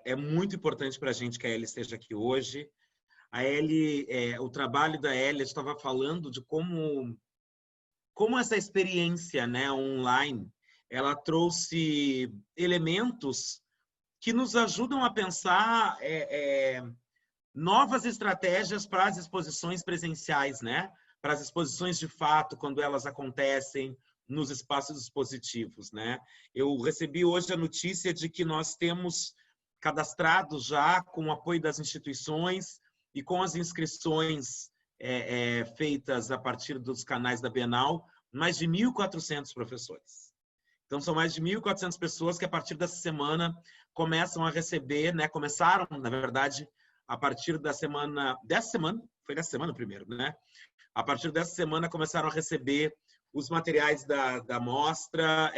É muito importante para a gente que a Ellie esteja aqui hoje. A Ellie, o trabalho da Ellie, eu estava falando de como essa experiência, né, online, ela trouxe elementos que nos ajudam a pensar novas estratégias para as exposições presenciais, né? Para as exposições de fato, quando elas acontecem nos espaços expositivos, né? Eu recebi hoje a notícia de que nós temos cadastrado já, com o apoio das instituições e com as inscrições feitas a partir dos canais da Bienal, mais de 1.400 professores. Então, são mais de 1.400 pessoas que, a partir dessa semana, começam a receber, né? Começaram, na verdade, a partir da semana... Foi dessa semana primeiro, né? A partir dessa semana, começaram a receber os materiais da mostra.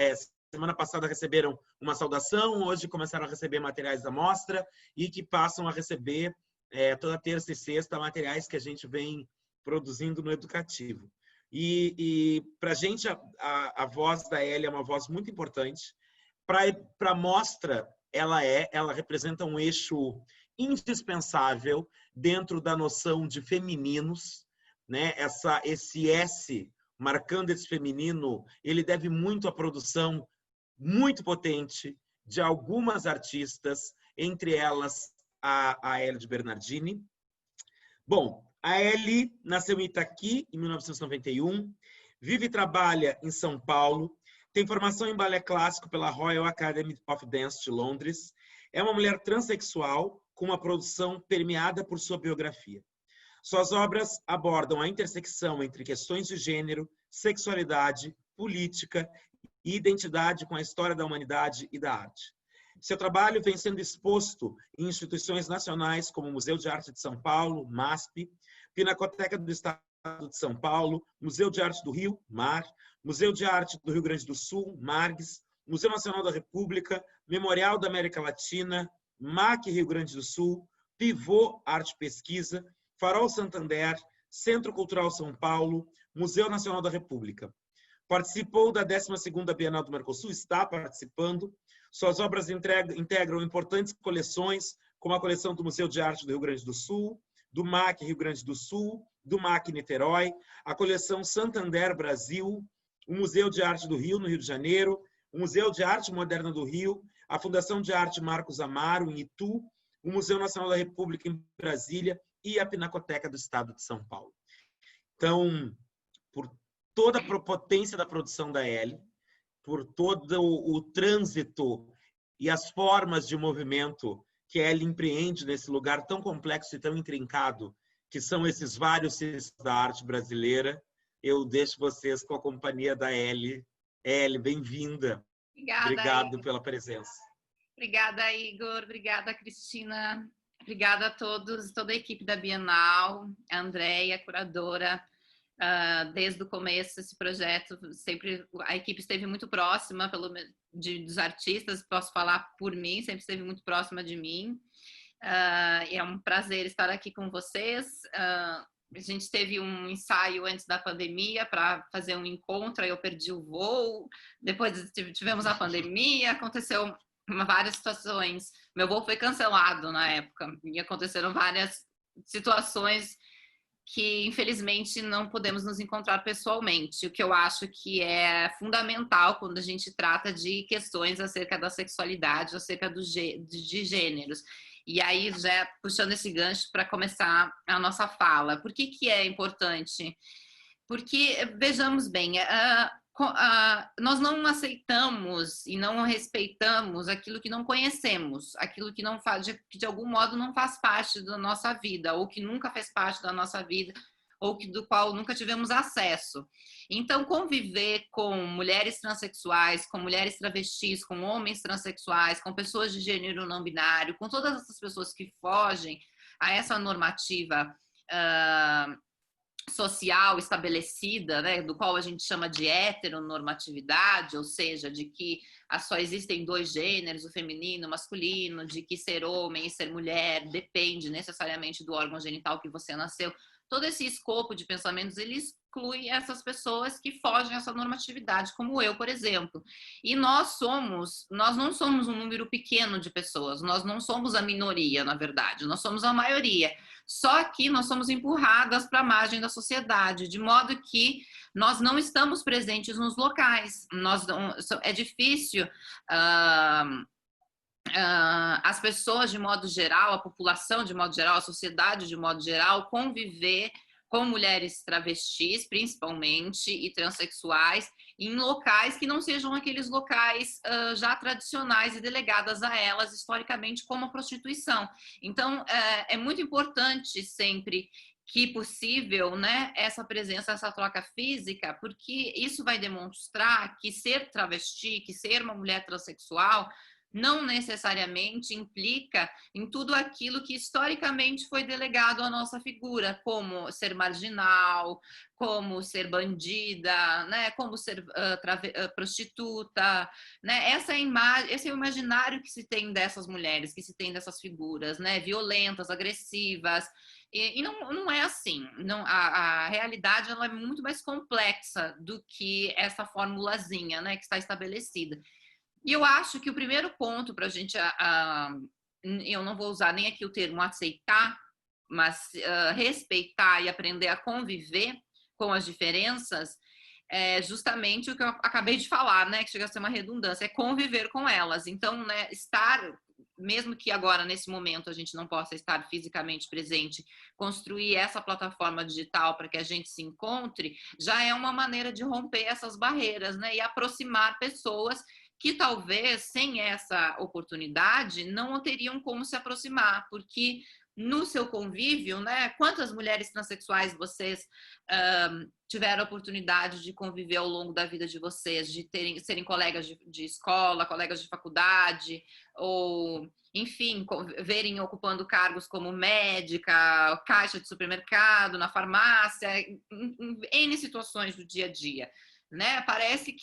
Semana passada receberam uma saudação, hoje começaram a receber materiais da mostra e que passam a receber toda terça e sexta materiais que a gente vem produzindo no educativo. E para a gente, a voz da Ellie é uma voz muito importante. Para a mostra, ela representa um eixo indispensável dentro da noção de femininos, né? Esse S marcando esse feminino, ele deve muito à produção muito potente de algumas artistas, entre elas a Ellie de Bernardini. Bom, a Ellie nasceu em Itaqui, em 1991, vive e trabalha em São Paulo, tem formação em balé clássico pela Royal Academy of Dance de Londres, é uma mulher transexual com uma produção permeada por sua biografia. Suas obras abordam a intersecção entre questões de gênero, sexualidade, política e identidade com a história da humanidade e da arte. Seu trabalho vem sendo exposto em instituições nacionais como o Museu de Arte de São Paulo, MASP, Pinacoteca do Estado de São Paulo, Museu de Arte do Rio, MAR, Museu de Arte do Rio Grande do Sul, MARGS, Museu Nacional da República, Memorial da América Latina, MAC Rio Grande do Sul, Pivô Arte e Pesquisa, Farol Santander, Centro Cultural São Paulo, Museu Nacional da República. Participou da 12ª Bienal do Mercosul, está participando. Suas obras integram importantes coleções, como a coleção do Museu de Arte do Rio Grande do Sul, do MAC Rio Grande do Sul, do MAC Niterói, a coleção Santander Brasil, o Museu de Arte do Rio, no Rio de Janeiro, o Museu de Arte Moderna do Rio, a Fundação de Arte Marcos Amaro, em Itu, o Museu Nacional da República, em Brasília, e a Pinacoteca do Estado de São Paulo. Então, por toda a potência da produção da Ellie, por todo o trânsito e as formas de movimento que a Ellie empreende nesse lugar tão complexo e tão intrincado, que são esses vários sistemas da arte brasileira, eu deixo vocês com a companhia da Ellie. Ellie, bem-vinda. Obrigado Igor. Pela presença. Obrigada, Igor. Obrigada, Cristina. Obrigada a todos, toda a equipe da Bienal, a Andréia, curadora. Desde o começo, esse projeto, sempre a equipe esteve muito próxima dos artistas, posso falar por mim, sempre esteve muito próxima de mim. É um prazer estar aqui com vocês. A gente teve um ensaio antes da pandemia para fazer um encontro, aí eu perdi o voo, depois tivemos a pandemia, aconteceu várias situações, meu voo foi cancelado na época, e aconteceram várias situações que infelizmente não podemos nos encontrar pessoalmente, o que eu acho que é fundamental quando a gente trata de questões acerca da sexualidade, acerca de gêneros. E aí, já puxando esse gancho para começar a nossa fala, por que é importante? Porque, vejamos bem, nós não aceitamos e não respeitamos aquilo que não conhecemos, aquilo que não faz, que de algum modo não faz parte da nossa vida, ou que nunca fez parte da nossa vida, ou do qual nunca tivemos acesso. Então, conviver com mulheres transexuais, com mulheres travestis, com homens transexuais, com pessoas de gênero não binário, com todas essas pessoas que fogem a essa normativa social estabelecida, né, do qual a gente chama de heteronormatividade, ou seja, de que só existem dois gêneros, o feminino e o masculino, de que ser homem e ser mulher depende necessariamente do órgão genital que você nasceu. todo esse escopo de pensamentos, ele exclui essas pessoas que fogem a essa normatividade, como eu, por exemplo. E nós não somos um número pequeno de pessoas, nós não somos a minoria, na verdade, nós somos a maioria. Só que nós somos empurradas para a margem da sociedade, de modo que nós não estamos presentes nos locais. É difícil as pessoas de modo geral, a população de modo geral, a sociedade de modo geral, conviver com mulheres travestis, principalmente, e transexuais, em locais que não sejam aqueles locais já tradicionais e delegadas a elas historicamente como a prostituição. Então, é muito importante sempre que possível, né, essa presença, essa troca física, porque isso vai demonstrar que ser travesti, que ser uma mulher transexual, não necessariamente implica em tudo aquilo que historicamente foi delegado à nossa figura, como ser marginal, como ser bandida, né, como ser prostituta, né? Esse é o imaginário que se tem dessas mulheres, que se tem dessas figuras, né, violentas, agressivas. E não é assim. Não, a realidade ela é muito mais complexa do que essa formulazinha, né, que está estabelecida. E eu acho que o primeiro ponto para a gente, eu não vou usar nem aqui o termo aceitar, mas respeitar e aprender a conviver com as diferenças, é justamente o que eu acabei de falar, né? Que chega a ser uma redundância, é conviver com elas. Então, né, mesmo que agora, nesse momento, a gente não possa estar fisicamente presente, construir essa plataforma digital para que a gente se encontre, já é uma maneira de romper essas barreiras, né? E aproximar pessoas que talvez sem essa oportunidade não teriam como se aproximar, porque no seu convívio, né, quantas mulheres transexuais vocês tiveram a oportunidade de conviver ao longo da vida de vocês, de serem colegas de escola, colegas de faculdade, ou, enfim, verem ocupando cargos como médica, caixa de supermercado, na farmácia, em N situações do dia a dia. Né? Parece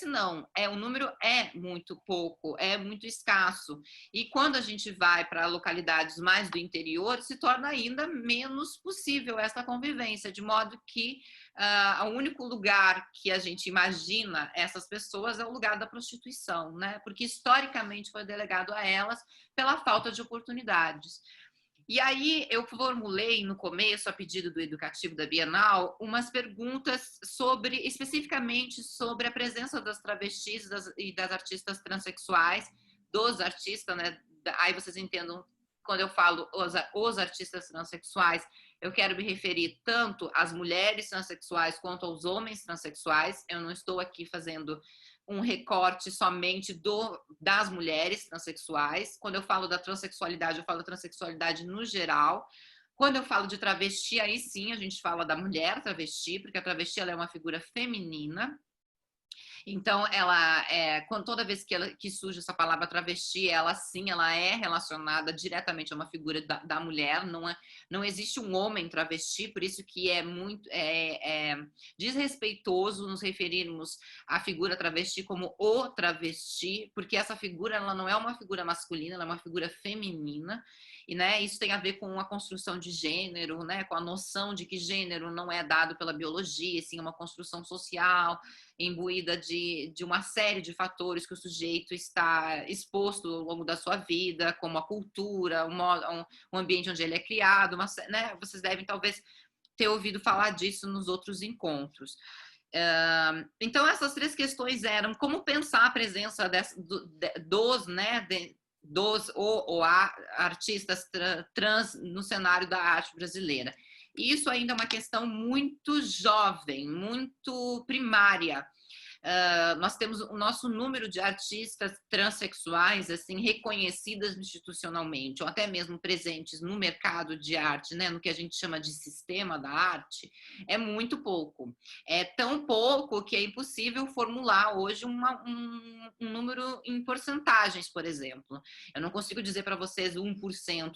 não, o número é muito pouco, é muito escasso. E quando a gente vai para localidades mais do interior, se torna ainda menos possível essa convivência, de modo que o único lugar que a gente imagina essas pessoas é o lugar da prostituição, né? Porque historicamente foi delegado a elas pela falta de oportunidades. E aí eu formulei no começo, a pedido do Educativo da Bienal, umas perguntas especificamente sobre a presença das travestis e das artistas transexuais, dos artistas, né? Aí vocês entendam, quando eu falo os artistas transexuais, eu quero me referir tanto às mulheres transexuais quanto aos homens transexuais. Eu não estou aqui fazendo um recorte somente das mulheres transexuais. Quando eu falo da transexualidade, eu falo da transexualidade no geral. Quando eu falo de travesti, aí sim a gente fala da mulher travesti, porque a travesti ela é uma figura feminina. Então, toda vez que surge essa palavra travesti, ela é relacionada diretamente a uma figura da mulher, não existe um homem travesti, por isso que é muito desrespeitoso nos referirmos à figura travesti como o travesti, porque essa figura ela não é uma figura masculina, ela é uma figura feminina. E, né, isso tem a ver com a construção de gênero, né, com a noção de que gênero não é dado pela biologia, sim, é uma construção social, imbuída de uma série de fatores que o sujeito está exposto ao longo da sua vida, como a cultura, um ambiente onde ele é criado, né, vocês devem talvez ter ouvido falar disso nos outros encontros. Então, essas três questões eram como pensar a presença dos ou artistas trans no cenário da arte brasileira. E isso ainda é uma questão muito jovem, muito primária. Nós temos o nosso número de artistas transexuais assim reconhecidas institucionalmente ou até mesmo presentes no mercado de arte, né, no que a gente chama de sistema da arte, é muito pouco. É tão pouco que é impossível formular hoje um número em porcentagens, por exemplo. Eu não consigo dizer para vocês 1%,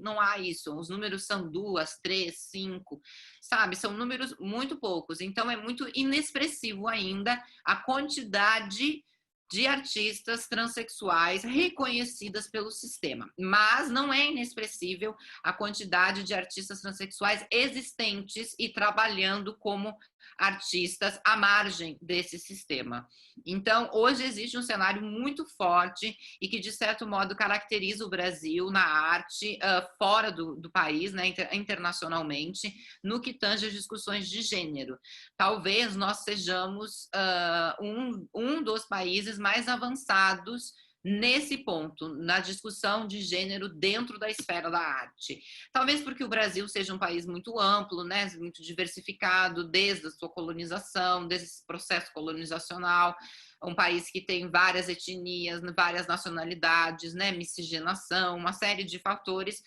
não há isso. Os números são 2, 3, 5, sabe? São números muito poucos. Então, é muito inexpressivo ainda a quantidade de artistas transexuais reconhecidas pelo sistema. Mas não é inexpressível a quantidade de artistas transexuais existentes e trabalhando como artistas à margem desse sistema. Então, hoje existe um cenário muito forte e que, de certo modo, caracteriza o Brasil na arte fora do país, né, internacionalmente, no que tange as discussões de gênero. Talvez nós sejamos um dos países mais avançados nesse ponto, na discussão de gênero dentro da esfera da arte. Talvez porque o Brasil seja um país muito amplo, né, muito diversificado, desde a sua colonização, desde esse processo colonizacional, um país que tem várias etnias, várias nacionalidades, né, miscigenação, uma série de fatores.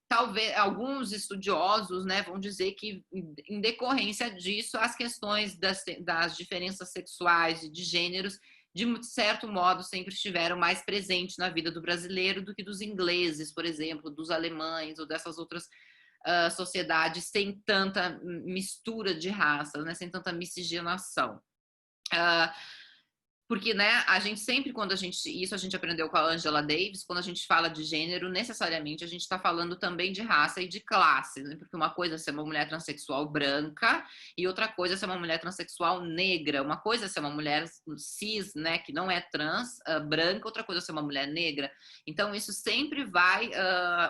Talvez alguns estudiosos, né, vão dizer que, em decorrência disso, as questões das diferenças sexuais e de gêneros, de certo modo, sempre estiveram mais presentes na vida do brasileiro do que dos ingleses, por exemplo, dos alemães ou dessas outras sociedades sem tanta mistura de raças, né, sem tanta miscigenação. Porque, né, a gente sempre, isso a gente aprendeu com a Angela Davis, quando a gente fala de gênero, necessariamente a gente está falando também de raça e de classe, né? Porque uma coisa é ser uma mulher transexual branca e outra coisa é ser uma mulher transexual negra. Uma coisa é ser uma mulher cis, né, que não é trans, branca, outra coisa é ser uma mulher negra. Então, isso sempre vai,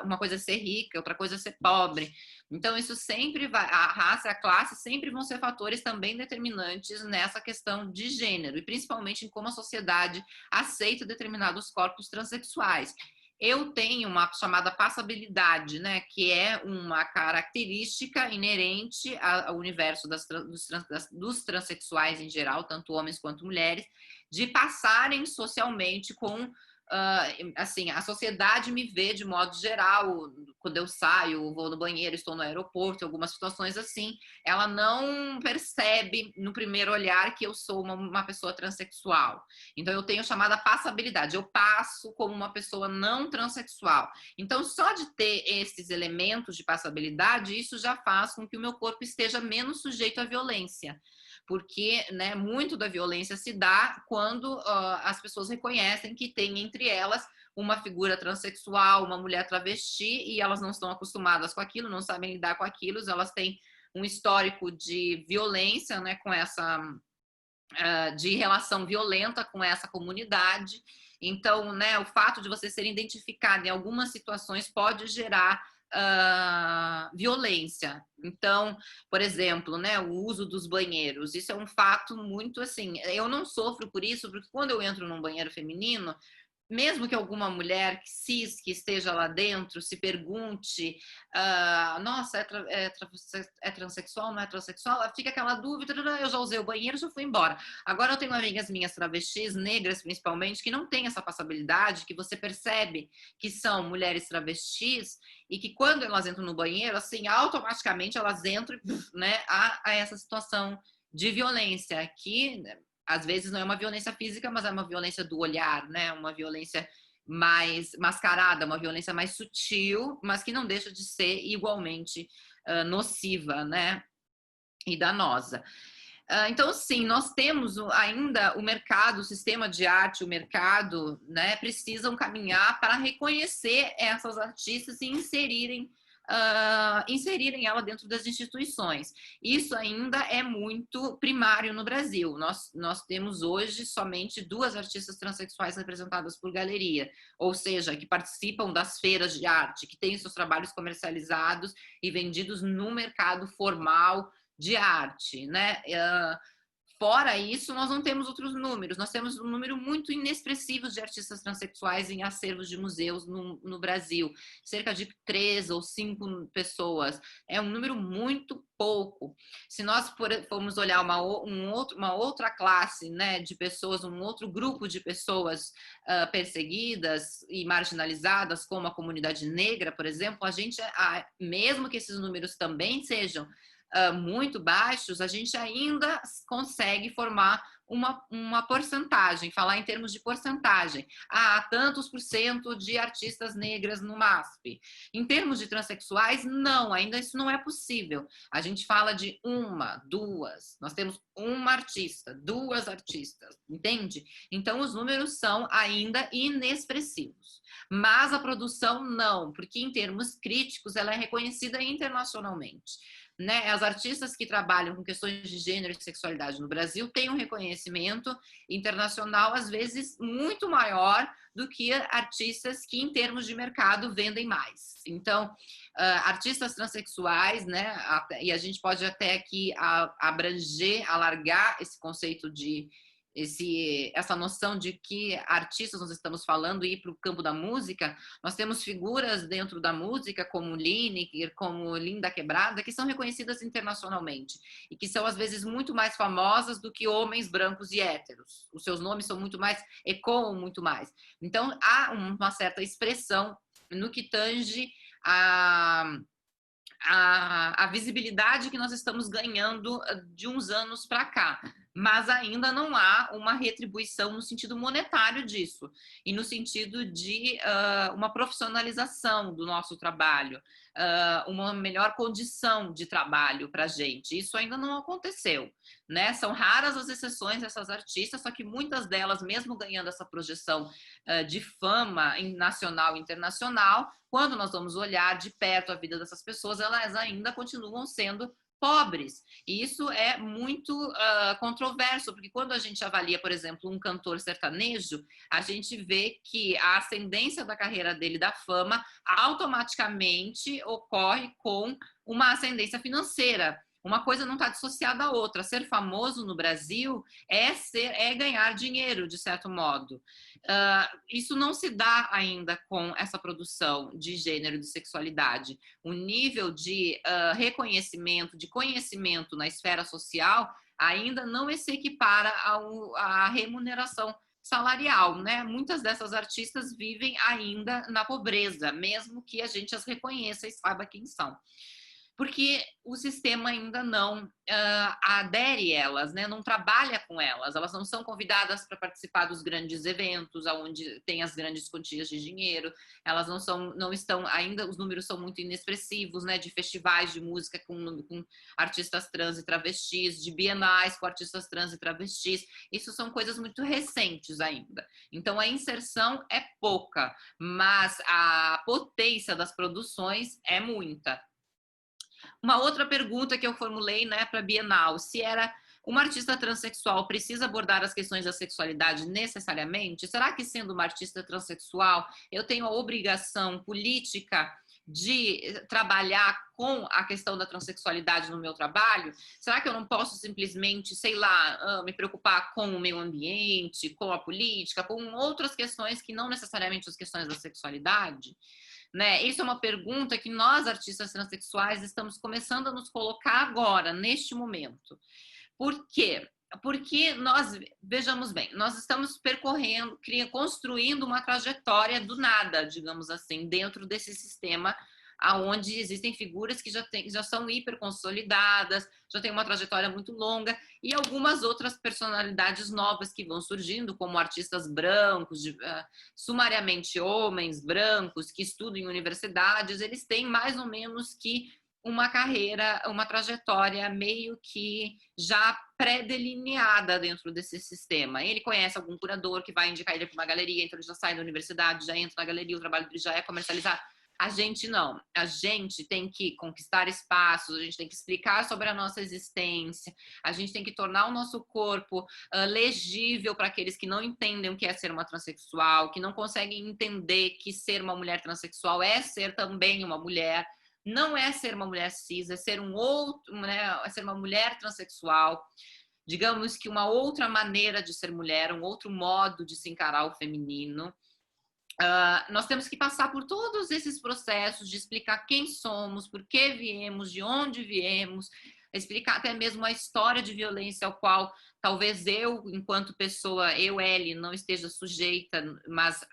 uma coisa é ser rica, outra coisa é ser pobre. Então, isso sempre vai, a raça e a classe sempre vão ser fatores também determinantes nessa questão de gênero, e principalmente em como a sociedade aceita determinados corpos transexuais. Eu tenho uma chamada passabilidade, né, que é uma característica inerente ao universo dos transexuais em geral, tanto homens quanto mulheres, de passarem socialmente com... assim, a sociedade me vê de modo geral, quando eu saio, vou no banheiro, estou no aeroporto, algumas situações assim, ela não percebe no primeiro olhar que eu sou uma pessoa transexual. Então eu tenho chamada passabilidade, eu passo como uma pessoa não transexual. Então só de ter esses elementos de passabilidade, isso já faz com que o meu corpo esteja menos sujeito à violência. Porque, né, muito da violência se dá quando as pessoas reconhecem que tem entre elas uma figura transexual, uma mulher travesti, e elas não estão acostumadas com aquilo, não sabem lidar com aquilo, elas têm um histórico de violência, né, com essa, de relação violenta com essa comunidade. Então, né, o fato de você ser identificado em algumas situações pode gerar violência. Então, por exemplo, né, o uso dos banheiros, isso é um fato muito assim, eu não sofro por isso, porque quando eu entro num banheiro feminino, mesmo que alguma mulher cis que esteja lá dentro se pergunte, nossa, é transexual, não é transexual? Fica aquela dúvida, eu já usei o banheiro, já fui embora. Agora eu tenho amigas minhas travestis, negras principalmente, que não têm essa passabilidade, que você percebe que são mulheres travestis e que quando elas entram no banheiro, assim, automaticamente elas entram, né, a essa situação de violência que... às vezes não é uma violência física, mas é uma violência do olhar, né? Uma violência mais mascarada, uma violência mais sutil, mas que não deixa de ser igualmente nociva, né? E danosa. Então, sim, nós temos ainda o mercado, o sistema de arte, o mercado, né? Precisam caminhar para reconhecer essas artistas e inserirem ela dentro das instituições. Isso ainda é muito primário no Brasil. Nós temos hoje somente 2 artistas transexuais representadas por galeria, ou seja, que participam das feiras de arte, que têm seus trabalhos comercializados e vendidos no mercado formal de arte, né? Fora isso, nós não temos outros números. Nós temos um número muito inexpressivo de artistas transexuais em acervos de museus no Brasil. Cerca de 3 ou 5 pessoas. É um número muito pouco. Se nós formos olhar uma outra classe, né, de pessoas, um outro grupo de pessoas perseguidas e marginalizadas, como a comunidade negra, por exemplo, a gente, mesmo que esses números também sejam muito baixos, a gente ainda consegue formar uma porcentagem, falar em termos de porcentagem. Ah, tantos por cento de artistas negras no MASP. Em termos de transexuais, não, ainda isso não é possível. A gente fala de uma, duas, nós temos uma artista, duas artistas, entende? Então, os números são ainda inexpressivos. Mas a produção não, porque em termos críticos ela é reconhecida internacionalmente. Né? As artistas que trabalham com questões de gênero e sexualidade no Brasil têm um reconhecimento internacional, às vezes, muito maior do que artistas que, em termos de mercado, vendem mais. Então, artistas transexuais, né? E a gente pode até aqui abranger, alargar esse conceito de essa noção de que artistas nós estamos falando e ir para o campo da música. Nós temos figuras dentro da música como Lineker, como Linda Quebrada, que são reconhecidas internacionalmente e que são às vezes muito mais famosas do que homens brancos e héteros. Os seus nomes são muito mais, ecoam muito mais. Então há uma certa expressão no que tange a visibilidade que nós estamos ganhando de uns anos para cá. Mas ainda não há uma retribuição no sentido monetário disso e no sentido de uma profissionalização do nosso trabalho, uma melhor condição de trabalho para a gente. Isso ainda não aconteceu, né? São raras as exceções dessas artistas, só que muitas delas, mesmo ganhando essa projeção de fama nacional e internacional, quando nós vamos olhar de perto a vida dessas pessoas, elas ainda continuam sendo pobres. E isso é muito controverso, porque quando a gente avalia, por exemplo, um cantor sertanejo, a gente vê que a ascendência da carreira dele, da fama, automaticamente ocorre com uma ascendência financeira. Uma coisa não está dissociada à outra. Ser famoso no Brasil é ganhar dinheiro, de certo modo. Isso não se dá ainda com essa produção de gênero e de sexualidade. O nível de reconhecimento, de conhecimento na esfera social ainda não se equipara à remuneração salarial, né? Muitas dessas artistas vivem ainda na pobreza, mesmo que a gente as reconheça e saiba quem são. Porque o sistema ainda não adere elas, né? Não trabalha com elas. Elas não são convidadas para participar dos grandes eventos, onde tem as grandes quantias de dinheiro. Elas não estão ainda, os números são muito inexpressivos, né? De festivais de música com artistas trans e travestis, de bienais com artistas trans e travestis. Isso são coisas muito recentes ainda. Então a inserção é pouca, mas a potência das produções é muita. Uma outra pergunta que eu formulei, né, para a Bienal, se era uma artista transexual precisa abordar as questões da sexualidade necessariamente? Será que, sendo uma artista transexual, eu tenho a obrigação política de trabalhar com a questão da transexualidade no meu trabalho? Será que eu não posso simplesmente, sei lá, me preocupar com o meio ambiente, com a política, com outras questões que não necessariamente as questões da sexualidade? Né? Isso é uma pergunta que nós, artistas transexuais, estamos começando a nos colocar agora, neste momento. Por quê? Porque nós, vejamos bem, nós estamos percorrendo, construindo uma trajetória do nada, digamos assim, dentro desse sistema onde existem figuras que já são hiper consolidadas, já têm uma trajetória muito longa, e algumas outras personalidades novas que vão surgindo, como artistas brancos, sumariamente homens brancos, que estudam em universidades, eles têm mais ou menos que uma carreira, uma trajetória meio que já pré-delineada dentro desse sistema. Ele conhece algum curador que vai indicar ele para uma galeria, então ele já sai da universidade, já entra na galeria, o trabalho dele já é comercializado. A gente não. A gente tem que conquistar espaços, a gente tem que explicar sobre a nossa existência, a gente tem que tornar o nosso corpo legível para aqueles que não entendem o que é ser uma transexual, que não conseguem entender que ser uma mulher transexual é ser também uma mulher. Não é ser uma mulher cis, é ser é ser uma mulher transexual. Digamos que uma outra maneira de ser mulher, um outro modo de se encarar o feminino. Nós temos que passar por todos esses processos de explicar quem somos, por que viemos, de onde viemos, explicar até mesmo a história de violência ao qual talvez eu, enquanto pessoa, Ellie, não esteja sujeita, mas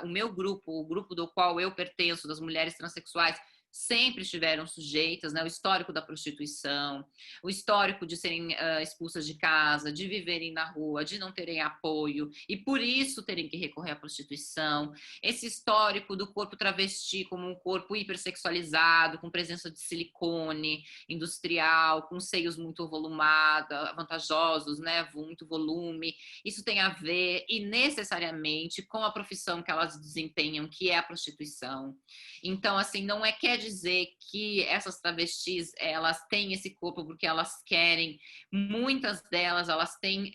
o meu grupo, o grupo do qual eu pertenço, das mulheres transexuais, sempre estiveram sujeitas, né? O histórico da prostituição, o histórico de serem expulsas de casa, de viverem na rua, de não terem apoio e por isso terem que recorrer à prostituição. Esse histórico do corpo travesti como um corpo hipersexualizado, com presença de silicone industrial, com seios muito volumados, vantajosos, né? Muito volume. Isso tem a ver, e necessariamente, com a profissão que elas desempenham, que é a prostituição. Então, assim, não quer dizer que essas travestis, elas têm esse corpo porque elas querem. Muitas delas, elas têm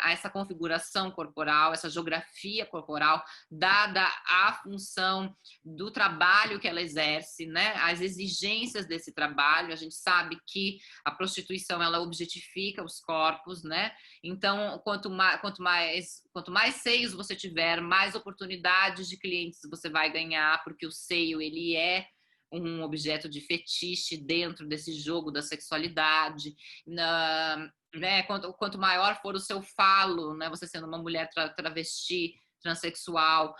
essa configuração corporal, essa geografia corporal, dada a função do trabalho que ela exerce, né? As exigências desse trabalho. A gente sabe que a prostituição, ela objetifica os corpos, né? Então, quanto mais seios você tiver, mais oportunidades de clientes você vai ganhar, porque o seio, ele é um objeto de fetiche dentro desse jogo da sexualidade. Né? Quanto maior for o seu falo, né? Você sendo uma mulher travesti, transexual,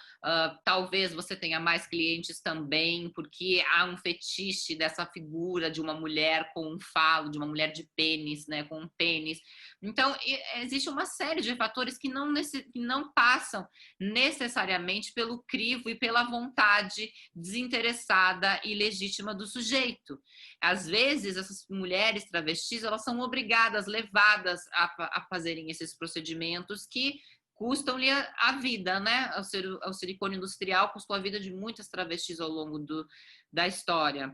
talvez você tenha mais clientes também, porque há um fetiche dessa figura de uma mulher com um falo, de uma mulher de pênis, né, com um pênis. Então, existe uma série de fatores que não passam necessariamente pelo crivo e pela vontade desinteressada e legítima do sujeito. Às vezes, essas mulheres travestis, elas são obrigadas, levadas a fazerem esses procedimentos que custam-lhe a vida, né? O silicone industrial custou a vida de muitas travestis ao longo da história.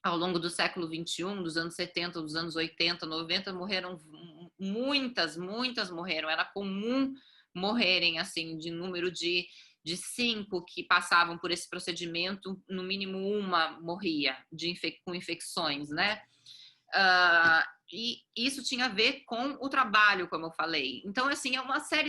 Ao longo do século XXI, dos anos 70, dos anos 80, 90, morreram muitas morreram. Era comum morrerem, assim, de número de 5 que passavam por esse procedimento, no mínimo uma morria com infecções, né? E isso tinha a ver com o trabalho, como eu falei. Então, assim,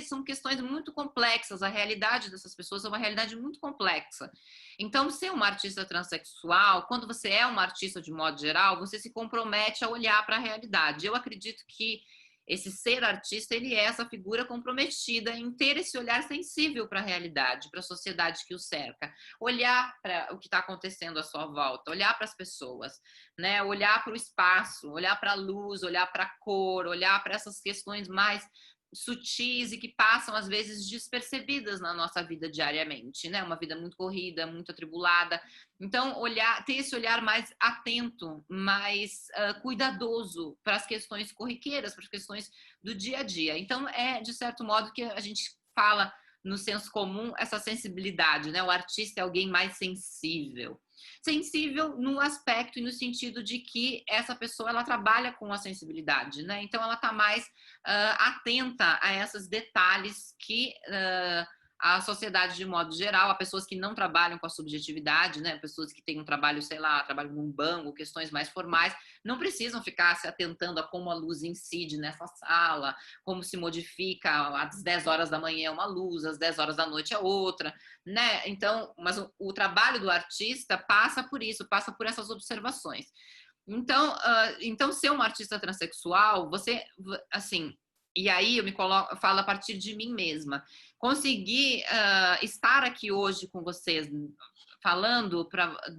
são questões muito complexas. A realidade dessas pessoas é uma realidade muito complexa. Então, ser uma artista transexual, quando você é uma artista de modo geral, você se compromete a olhar para a realidade. Eu acredito que esse ser artista, ele é essa figura comprometida em ter esse olhar sensível para a realidade, para a sociedade que o cerca. Olhar para o que está acontecendo à sua volta, olhar para as pessoas, né? Olhar para o espaço, olhar para a luz, olhar para a cor, olhar para essas questões mais sutis e que passam, às vezes, despercebidas na nossa vida diariamente, né? Uma vida muito corrida, muito atribulada. Então, ter esse olhar mais atento, mais cuidadoso para as questões corriqueiras, para as questões do dia a dia. Então, de certo modo, que a gente fala no senso comum, essa sensibilidade, né? O artista é alguém mais sensível. Sensível no aspecto e no sentido de que essa pessoa, ela trabalha com a sensibilidade, né? Então, ela está mais atenta a esses detalhes que a sociedade, de modo geral, há pessoas que não trabalham com a subjetividade, né? Pessoas que têm um trabalho, sei lá, trabalham num banco, questões mais formais, não precisam ficar se atentando a como a luz incide nessa sala, como se modifica às 10 horas da manhã é uma luz, às 10 horas da noite é outra, né? Então, mas o trabalho do artista passa por isso, passa por essas observações. Então ser um artista transexual, você, assim, e aí eu falo a partir de mim mesma, conseguir estar aqui hoje com vocês, falando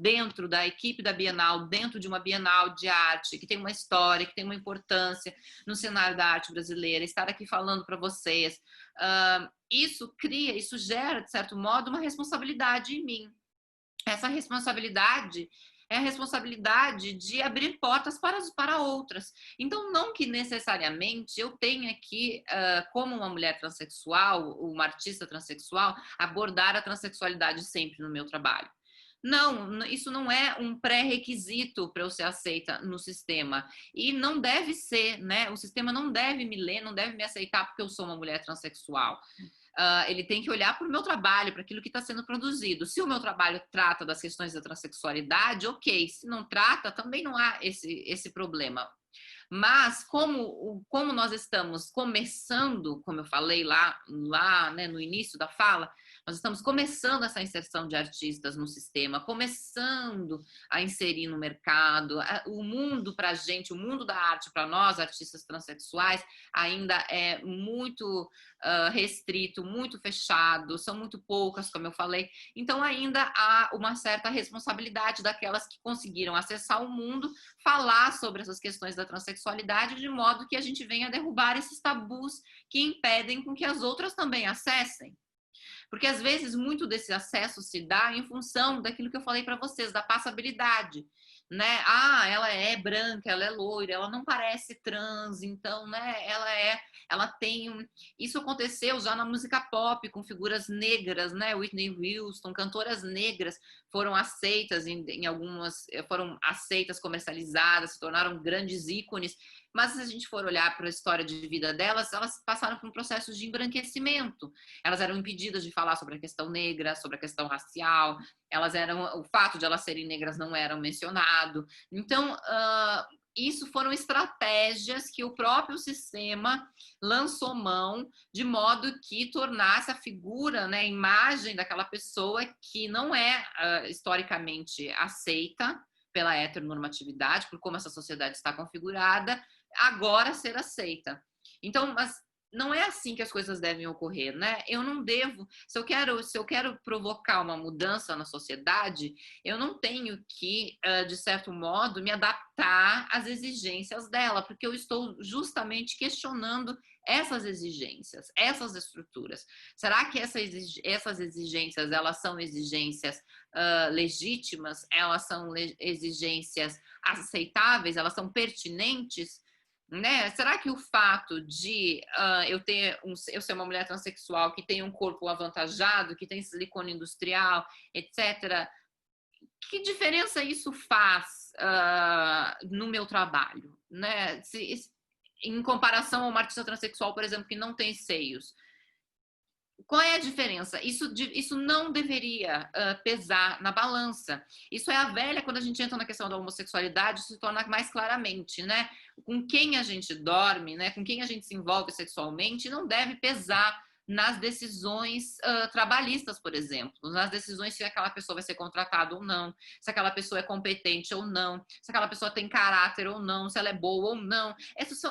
dentro da equipe da Bienal, dentro de uma Bienal de arte, que tem uma história, que tem uma importância no cenário da arte brasileira, estar aqui falando para vocês, isso gera, de certo modo, uma responsabilidade em mim. Essa responsabilidade é a responsabilidade de abrir portas para outras. Então, não que necessariamente eu tenha que, como uma mulher transexual, uma artista transexual, abordar a transexualidade sempre no meu trabalho. Não, isso não é um pré-requisito para eu ser aceita no sistema. E não deve ser, né? O sistema não deve me ler, não deve me aceitar porque eu sou uma mulher transexual. Ele tem que olhar para o meu trabalho, para aquilo que está sendo produzido. Se o meu trabalho trata das questões da transexualidade, ok. Se não trata, também não há esse problema. Mas como nós estamos começando, como eu falei lá, né, no início da fala, Nós estamos começando essa inserção de artistas no sistema, começando a inserir no mercado. O mundo para a gente, o mundo da arte para nós, artistas transexuais, ainda é muito restrito, muito fechado, são muito poucas, como eu falei. Então ainda há uma certa responsabilidade daquelas que conseguiram acessar o mundo, falar sobre essas questões da transexualidade, de modo que a gente venha derrubar esses tabus que impedem com que as outras também acessem. Porque às vezes muito desse acesso se dá em função daquilo que eu falei para vocês, da passabilidade, né? Ah, ela é branca, ela é loira, ela não parece trans, então, né? Ela tem isso aconteceu já na música pop com figuras negras, né? Whitney Houston, cantoras negras foram aceitas em algumas, foram aceitas, comercializadas, se tornaram grandes ícones. Mas se a gente for olhar para a história de vida delas, elas passaram por um processo de embranquecimento. Elas eram impedidas de falar sobre a questão negra, sobre a questão racial. O fato de elas serem negras não era mencionado. Então, isso foram estratégias que o próprio sistema lançou mão de modo que tornasse a figura, né, a imagem daquela pessoa que não é historicamente aceita pela heteronormatividade, por como essa sociedade está configurada, agora ser aceita. Então, mas não é assim que as coisas devem ocorrer, né? Eu não devo, se eu quero provocar uma mudança na sociedade, eu não tenho que, de certo modo, me adaptar às exigências dela, porque eu estou justamente questionando essas exigências, essas estruturas. Será que essas exigências, elas são exigências legítimas? Elas são exigências aceitáveis? Elas são pertinentes? Né? Será que o fato de eu ser uma mulher transexual que tem um corpo avantajado, que tem silicone industrial, etc., que diferença isso faz no meu trabalho? Né? Em comparação a uma artista transexual, por exemplo, que não tem seios. Qual é a diferença? Isso não deveria pesar na balança. Isso é a velha, quando a gente entra na questão da homossexualidade, isso se torna mais claramente, né? Com quem a gente dorme, né? Com quem a gente se envolve sexualmente, não deve pesar nas decisões trabalhistas, por exemplo, nas decisões se aquela pessoa vai ser contratada ou não, se aquela pessoa é competente ou não, se aquela pessoa tem caráter ou não, se ela é boa ou não.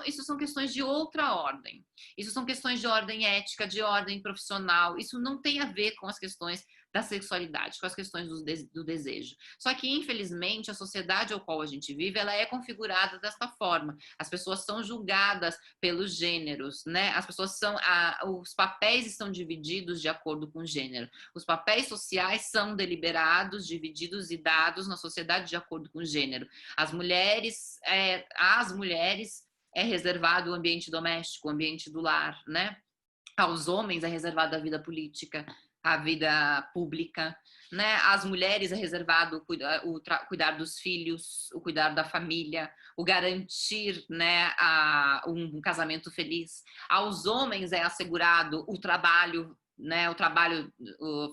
Isso são questões de outra ordem. Isso são questões de ordem ética, de ordem profissional. Isso não tem a ver com as questões da sexualidade, com as questões do desejo. Só que, infelizmente, a sociedade ao qual a gente vive, ela é configurada desta forma. As pessoas são julgadas pelos gêneros, né? Os papéis estão divididos de acordo com o gênero. Os papéis sociais são deliberados, divididos e dados na sociedade de acordo com o gênero. Às mulheres é reservado o ambiente doméstico, o ambiente do lar, né? Aos homens é reservado a vida política, a vida pública, né? Às mulheres é reservado o cuidar dos filhos, o cuidar da família, o garantir, né, um casamento feliz. Aos homens é assegurado o trabalho, né, o trabalho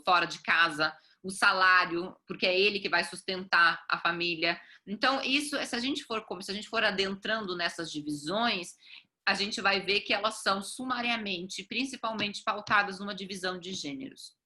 fora de casa, o salário, porque é ele que vai sustentar a família. Então, isso, se a gente for adentrando nessas divisões, a gente vai ver que elas são sumariamente, principalmente pautadas numa divisão de gêneros.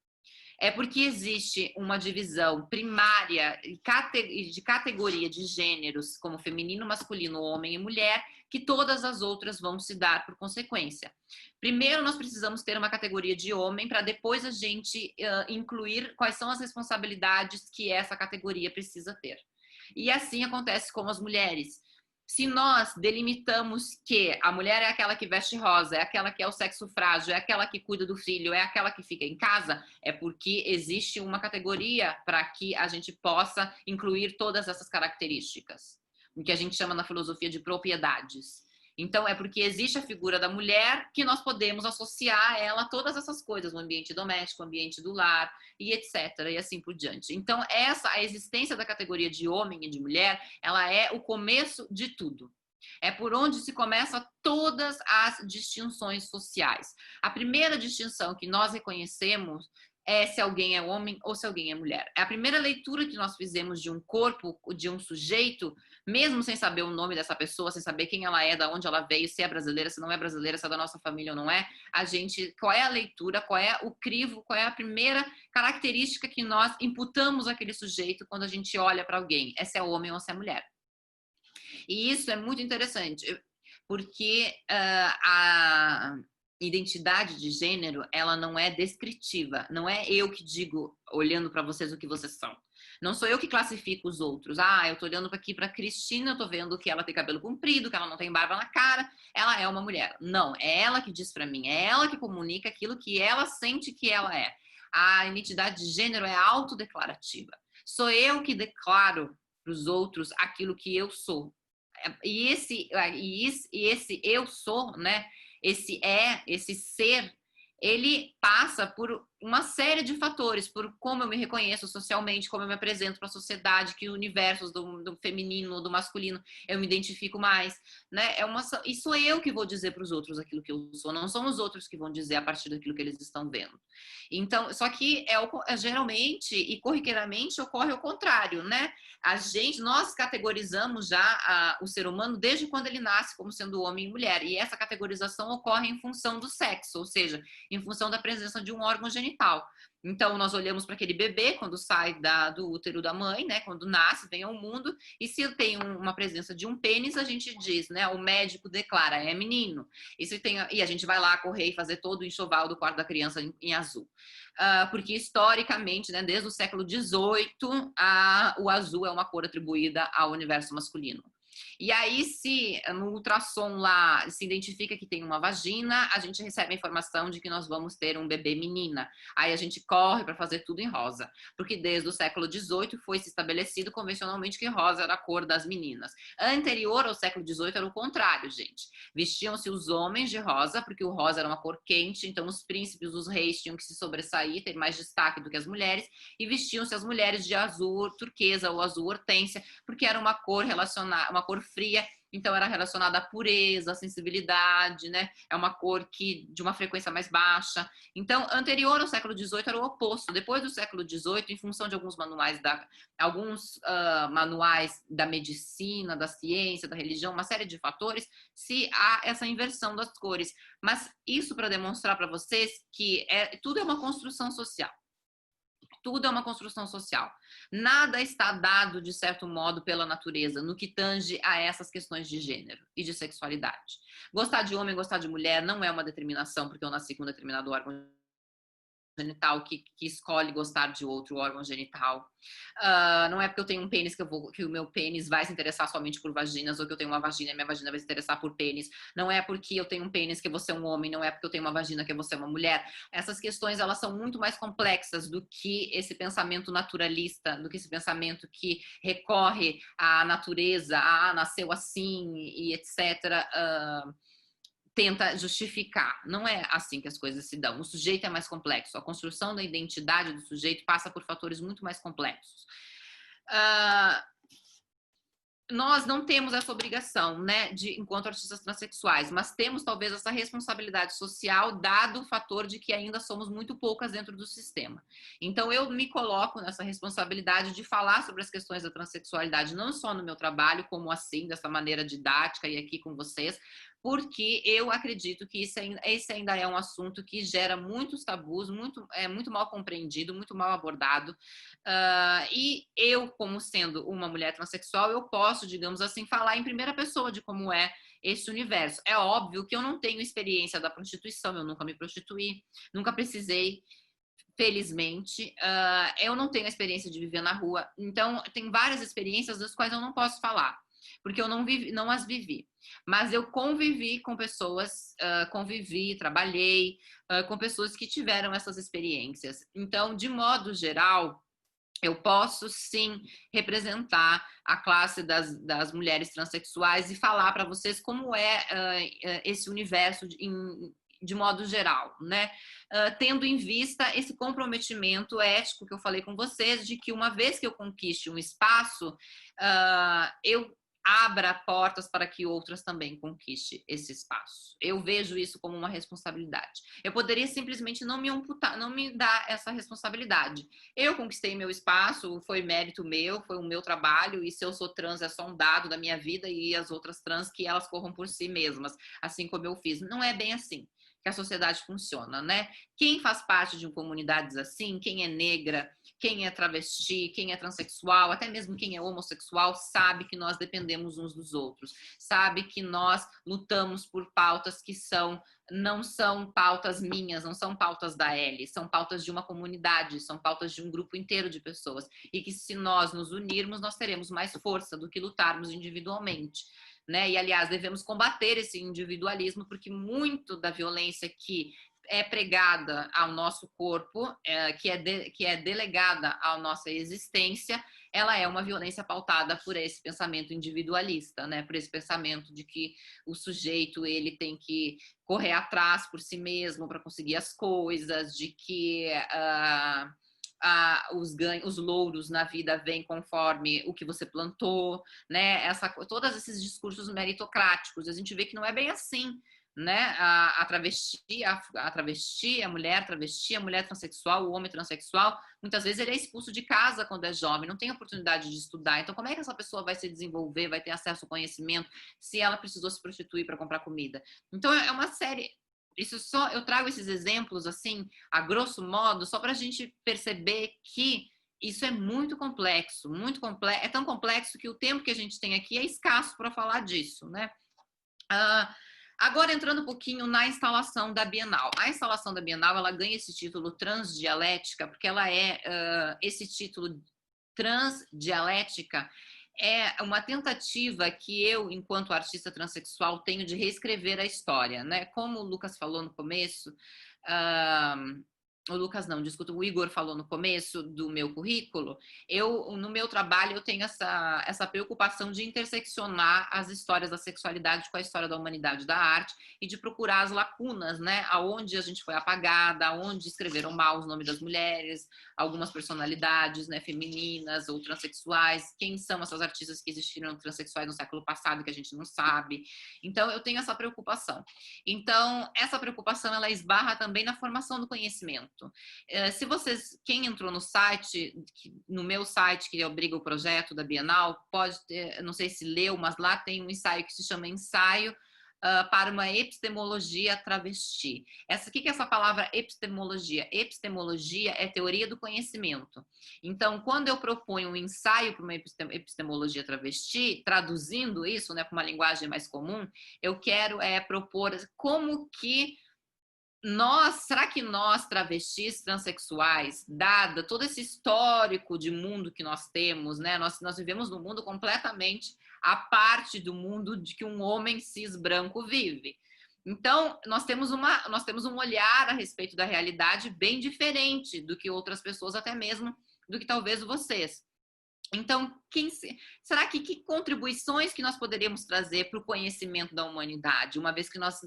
É porque existe uma divisão primária de categoria de gêneros, como feminino, masculino, homem e mulher, que todas as outras vão se dar por consequência. Primeiro, nós precisamos ter uma categoria de homem, para depois a gente incluir quais são as responsabilidades que essa categoria precisa ter. E assim acontece com as mulheres. Se nós delimitamos que a mulher é aquela que veste rosa, é aquela que é o sexo frágil, é aquela que cuida do filho, é aquela que fica em casa, é porque existe uma categoria para que a gente possa incluir todas essas características, o que a gente chama na filosofia de propriedades. Então, é porque existe a figura da mulher que nós podemos associar a ela todas essas coisas, o ambiente doméstico, o ambiente do lar, e etc, e assim por diante. Então, a existência da categoria de homem e de mulher, ela é o começo de tudo. É por onde se começam todas as distinções sociais. A primeira distinção que nós reconhecemos é se alguém é homem ou se alguém é mulher. É a primeira leitura que nós fizemos de um corpo, de um sujeito, mesmo sem saber o nome dessa pessoa, sem saber quem ela é, de onde ela veio, se é brasileira, se não é brasileira, se é da nossa família ou não é, qual é a leitura, qual é o crivo, qual é a primeira característica que nós imputamos àquele sujeito quando a gente olha para alguém, é se é homem ou se é mulher. E isso é muito interessante, porque a identidade de gênero, ela não é descritiva. Não é eu que digo, olhando para vocês, o que vocês são. Não sou eu que classifico os outros. Ah, eu tô olhando aqui para Cristina, eu tô vendo que ela tem cabelo comprido, que ela não tem barba na cara, ela é uma mulher. Não, é ela que diz para mim, é ela que comunica aquilo que ela sente que ela é. A identidade de gênero é autodeclarativa. Sou eu que declaro para os outros aquilo que eu sou. E esse eu sou, né? Esse ser, ele passa por uma série de fatores, por como eu me reconheço socialmente, como eu me apresento para a sociedade, que universos do feminino, do masculino eu me identifico mais, né? E sou eu que vou dizer para os outros aquilo que eu sou, não são os outros que vão dizer a partir daquilo que eles estão vendo. Então, só que geralmente e corriqueiramente ocorre o contrário, né? Nós categorizamos já o ser humano desde quando ele nasce como sendo homem e mulher, e essa categorização ocorre em função do sexo, ou seja, em função da presença de um órgão genital. Então, nós olhamos para aquele bebê quando sai do útero da mãe, né? Quando nasce, vem ao mundo, e se tem uma presença de um pênis, a gente diz, né? O médico declara, é menino. E a gente vai lá correr e fazer todo o enxoval do quarto da criança em azul. Porque historicamente, né, desde o século XVIII, o azul é uma cor atribuída ao universo masculino. E aí, se no ultrassom lá se identifica que tem uma vagina, a gente recebe a informação de que nós vamos ter um bebê menina. Aí a gente corre para fazer tudo em rosa, porque desde o século XVIII foi se estabelecido convencionalmente que rosa era a cor das meninas. Anterior ao século XVIII era o contrário, gente. Vestiam-se os homens de rosa, porque o rosa era uma cor quente, então os príncipes, os reis tinham que se sobressair, ter mais destaque do que as mulheres, e vestiam-se as mulheres de azul turquesa ou azul hortênsia, porque era uma cor relacionada, uma cor fria, então era relacionada à pureza, à sensibilidade, né? É uma cor de uma frequência mais baixa. Então, anterior ao século XVIII era o oposto. Depois do século XVIII, em função de alguns manuais manuais da medicina, da ciência, da religião, uma série de fatores, se há essa inversão das cores. Mas isso para demonstrar para vocês que tudo é uma construção social. Tudo é uma construção social. Nada está dado, de certo modo, pela natureza, no que tange a essas questões de gênero e de sexualidade. Gostar de homem, gostar de mulher não é uma determinação, porque eu nasci com um determinado órgão genital que escolhe gostar de outro órgão genital. Não é porque eu tenho um pênis que o meu pênis vai se interessar somente por vaginas, ou que eu tenho uma vagina e minha vagina vai se interessar por pênis. Não é porque eu tenho um pênis que você é um homem, não é porque eu tenho uma vagina que você é uma mulher. Essas questões, elas são muito mais complexas do que esse pensamento naturalista, do que esse pensamento que recorre à natureza, nasceu assim e etc., tenta justificar. Não é assim que as coisas se dão. O sujeito é mais complexo. A construção da identidade do sujeito passa por fatores muito mais complexos. Nós não temos essa obrigação, né, enquanto artistas transexuais, mas temos talvez essa responsabilidade social, dado o fator de que ainda somos muito poucas dentro do sistema. Então eu me coloco nessa responsabilidade de falar sobre as questões da transexualidade, não só no meu trabalho, como assim, dessa maneira didática e aqui com vocês, porque eu acredito que esse ainda é um assunto que gera muitos tabus, muito mal compreendido, muito mal abordado. E eu, como sendo uma mulher transexual, eu posso, digamos assim, falar em primeira pessoa de como é esse universo. É óbvio que eu não tenho experiência da prostituição, eu nunca me prostituí, nunca precisei, felizmente. Eu não tenho a experiência de viver na rua, então tem várias experiências das quais eu não posso falar, porque eu não as vivi. Mas eu convivi com pessoas, trabalhei com pessoas que tiveram essas experiências. Então, de modo geral, eu posso sim representar a classe das mulheres transexuais e falar para vocês como é esse universo de modo geral, né? Tendo em vista esse comprometimento ético que eu falei com vocês, de que uma vez que eu conquiste um espaço, eu abra portas para que outras também conquistem esse espaço. Eu vejo isso como uma responsabilidade. Eu poderia simplesmente não me amputar, não me dar essa responsabilidade. Eu conquistei meu espaço, foi mérito meu, foi o meu trabalho, e se eu sou trans é só um dado da minha vida, e as outras trans que elas corram por si mesmas, assim como eu fiz. Não é bem assim que a sociedade funciona, né? Quem faz parte de comunidades assim, quem é negra, quem é travesti, quem é transexual, até mesmo quem é homossexual, sabe que nós dependemos uns dos outros, sabe que nós lutamos por pautas que não são pautas minhas, não são pautas da Ellie, são pautas de uma comunidade, são pautas de um grupo inteiro de pessoas, e que se nós nos unirmos, nós teremos mais força do que lutarmos individualmente. Né? E, aliás, devemos combater esse individualismo, porque muito da violência que é pregada ao nosso corpo, que é delegada à nossa existência, ela é uma violência pautada por esse pensamento individualista, né? Por esse pensamento de que o sujeito ele tem que correr atrás por si mesmo para conseguir as coisas, de que os louros na vida vêm conforme o que você plantou, né? Todos esses discursos meritocráticos, a gente vê que não é bem assim, né? A travesti, a mulher travesti, a mulher transexual, o homem transexual, muitas vezes ele é expulso de casa quando é jovem, não tem oportunidade de estudar. Então, como é que essa pessoa vai se desenvolver, vai ter acesso ao conhecimento, se ela precisou se prostituir para comprar comida? Então, é uma série... eu trago esses exemplos, assim, a grosso modo, só para a gente perceber que isso é muito complexo, é tão complexo que o tempo que a gente tem aqui é escasso para falar disso, né? Agora, entrando um pouquinho na instalação da Bienal. A instalação da Bienal, ela ganha esse título transdialética, porque ela esse título transdialética é uma tentativa que eu, enquanto artista transexual, tenho de reescrever a história, né? Como o Lucas falou no começo, o Lucas não, desculpa, o Igor falou no começo do meu currículo, no meu trabalho, eu tenho essa preocupação de interseccionar as histórias da sexualidade com a história da humanidade da arte e de procurar as lacunas, né? Aonde a gente foi apagada, aonde escreveram mal os nomes das mulheres, algumas personalidades, né, femininas ou transexuais, quem são essas artistas que existiram transexuais no século passado que a gente não sabe. Então, eu tenho essa preocupação. Então, essa preocupação, ela esbarra também na formação do conhecimento. Se vocês, quem entrou no site, no meu site, que obriga o projeto da Bienal, pode ter, não sei se leu, mas lá tem um ensaio que se chama Ensaio para uma epistemologia travesti. O que é essa palavra epistemologia? Epistemologia é teoria do conhecimento. Então, quando eu proponho um ensaio para uma epistemologia travesti, traduzindo isso, né, para uma linguagem mais comum, eu quero propor como que será que nós, travestis, transexuais, dada todo esse histórico de mundo que nós temos, né? Nós vivemos num mundo completamente à parte do mundo de que um homem cis branco vive. Então, nós temos um olhar a respeito da realidade bem diferente do que outras pessoas, até mesmo do que talvez vocês. Então, será que contribuições que nós poderíamos trazer para o conhecimento da humanidade, uma vez que nós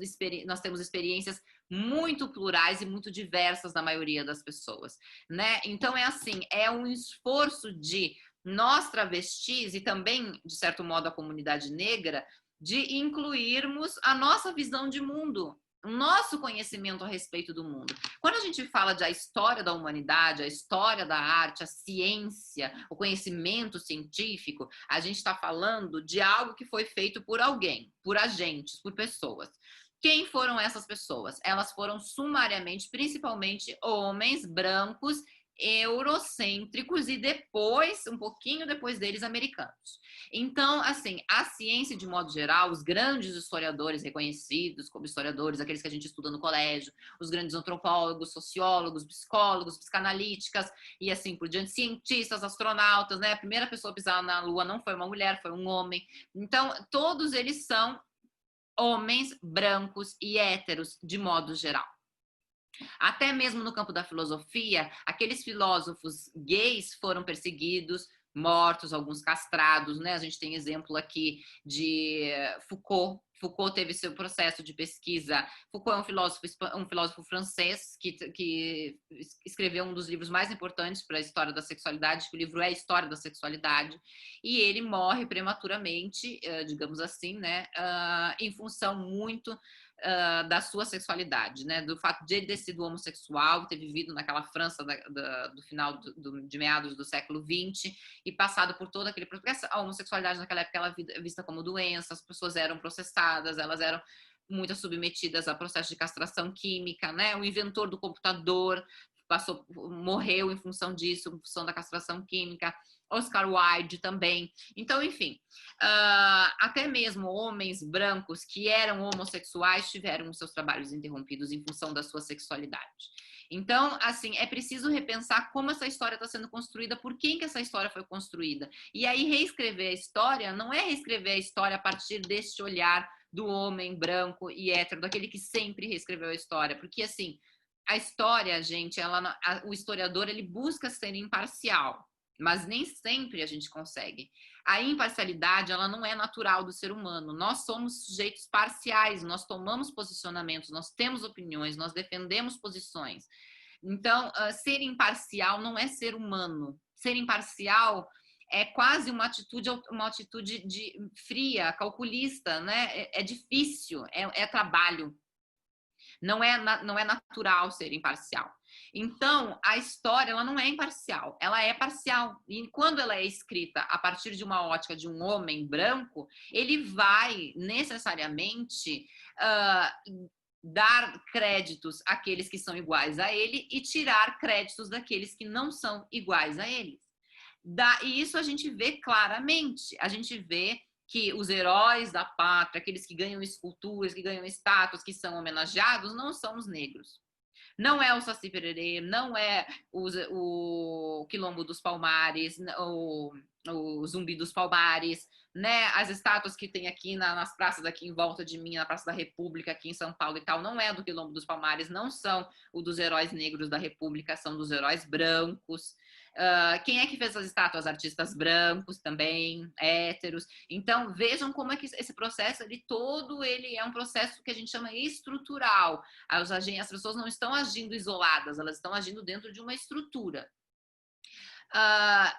temos experiências muito plurais e muito diversas da maioria das pessoas, né? Então, é um esforço de nós travestis e também, de certo modo, a comunidade negra, de incluirmos a nossa visão de mundo, o nosso conhecimento a respeito do mundo. Quando a gente fala da história da humanidade, a história da arte, a ciência, o conhecimento científico, a gente está falando de algo que foi feito por alguém, por agentes, por pessoas. Quem foram essas pessoas? Elas foram sumariamente, principalmente homens brancos, eurocêntricos e depois, um pouquinho depois deles, americanos. Então, assim, a ciência, de modo geral, os grandes historiadores reconhecidos como historiadores, aqueles que a gente estuda no colégio, os grandes antropólogos, sociólogos, psicólogos, psicanalíticas e assim por diante, cientistas, astronautas, né? A primeira pessoa a pisar na Lua não foi uma mulher, foi um homem. Então, todos eles são homens brancos e héteros, de modo geral. Até mesmo no campo da filosofia, aqueles filósofos gays foram perseguidos, mortos, alguns castrados, né? A gente tem exemplo aqui de Foucault, que Foucault teve seu processo de pesquisa. Foucault é um filósofo francês que escreveu um dos livros mais importantes para a história da sexualidade, que o livro é a História da Sexualidade, e ele morre prematuramente, digamos assim, né, em função muito da sua sexualidade, né, do fato de ele ter sido homossexual, ter vivido naquela França do final de meados do século XX e passado por todo aquele processo. A homossexualidade naquela época ela é vista como doença, as pessoas eram processadas, elas eram muito submetidas a processo de castração química, né? O inventor do computador morreu em função disso, em função da castração química. Oscar Wilde também. Então, enfim, até mesmo homens brancos que eram homossexuais tiveram os seus trabalhos interrompidos em função da sua sexualidade. Então, assim, é preciso repensar como essa história está sendo construída, por quem que essa história foi construída. E aí, reescrever a história não é reescrever a história a partir deste olhar do homem branco e hétero, daquele que sempre reescreveu a história. Porque, assim, a história, gente, o historiador, ele busca ser imparcial, mas nem sempre a gente consegue. A imparcialidade, ela não é natural do ser humano. Nós somos sujeitos parciais, nós tomamos posicionamentos, nós temos opiniões, nós defendemos posições. Então, ser imparcial não é ser humano. Ser imparcial é quase uma atitude fria, calculista, né? É difícil, é trabalho. Não é natural ser imparcial. Então, a história ela não é imparcial, ela é parcial. E quando ela é escrita a partir de uma ótica de um homem branco, ele vai necessariamente dar créditos àqueles que são iguais a ele e tirar créditos daqueles que não são iguais a eles. E isso a gente vê claramente. A gente vê que os heróis da pátria, aqueles que ganham esculturas, que ganham estátuas, que são homenageados, não são os negros. Não é o Saci Pererê, não é o Quilombo dos Palmares, o Zumbi dos Palmares, né? As estátuas que tem aqui nas praças aqui em volta de mim, na Praça da República aqui em São Paulo e tal, não é do Quilombo dos Palmares, não são o dos heróis negros da República, são dos heróis brancos. Quem é que fez as estátuas? Artistas brancos também, héteros. Então, vejam como é que esse processo, ele é um processo que a gente chama estrutural. As pessoas não estão agindo isoladas, elas estão agindo dentro de uma estrutura.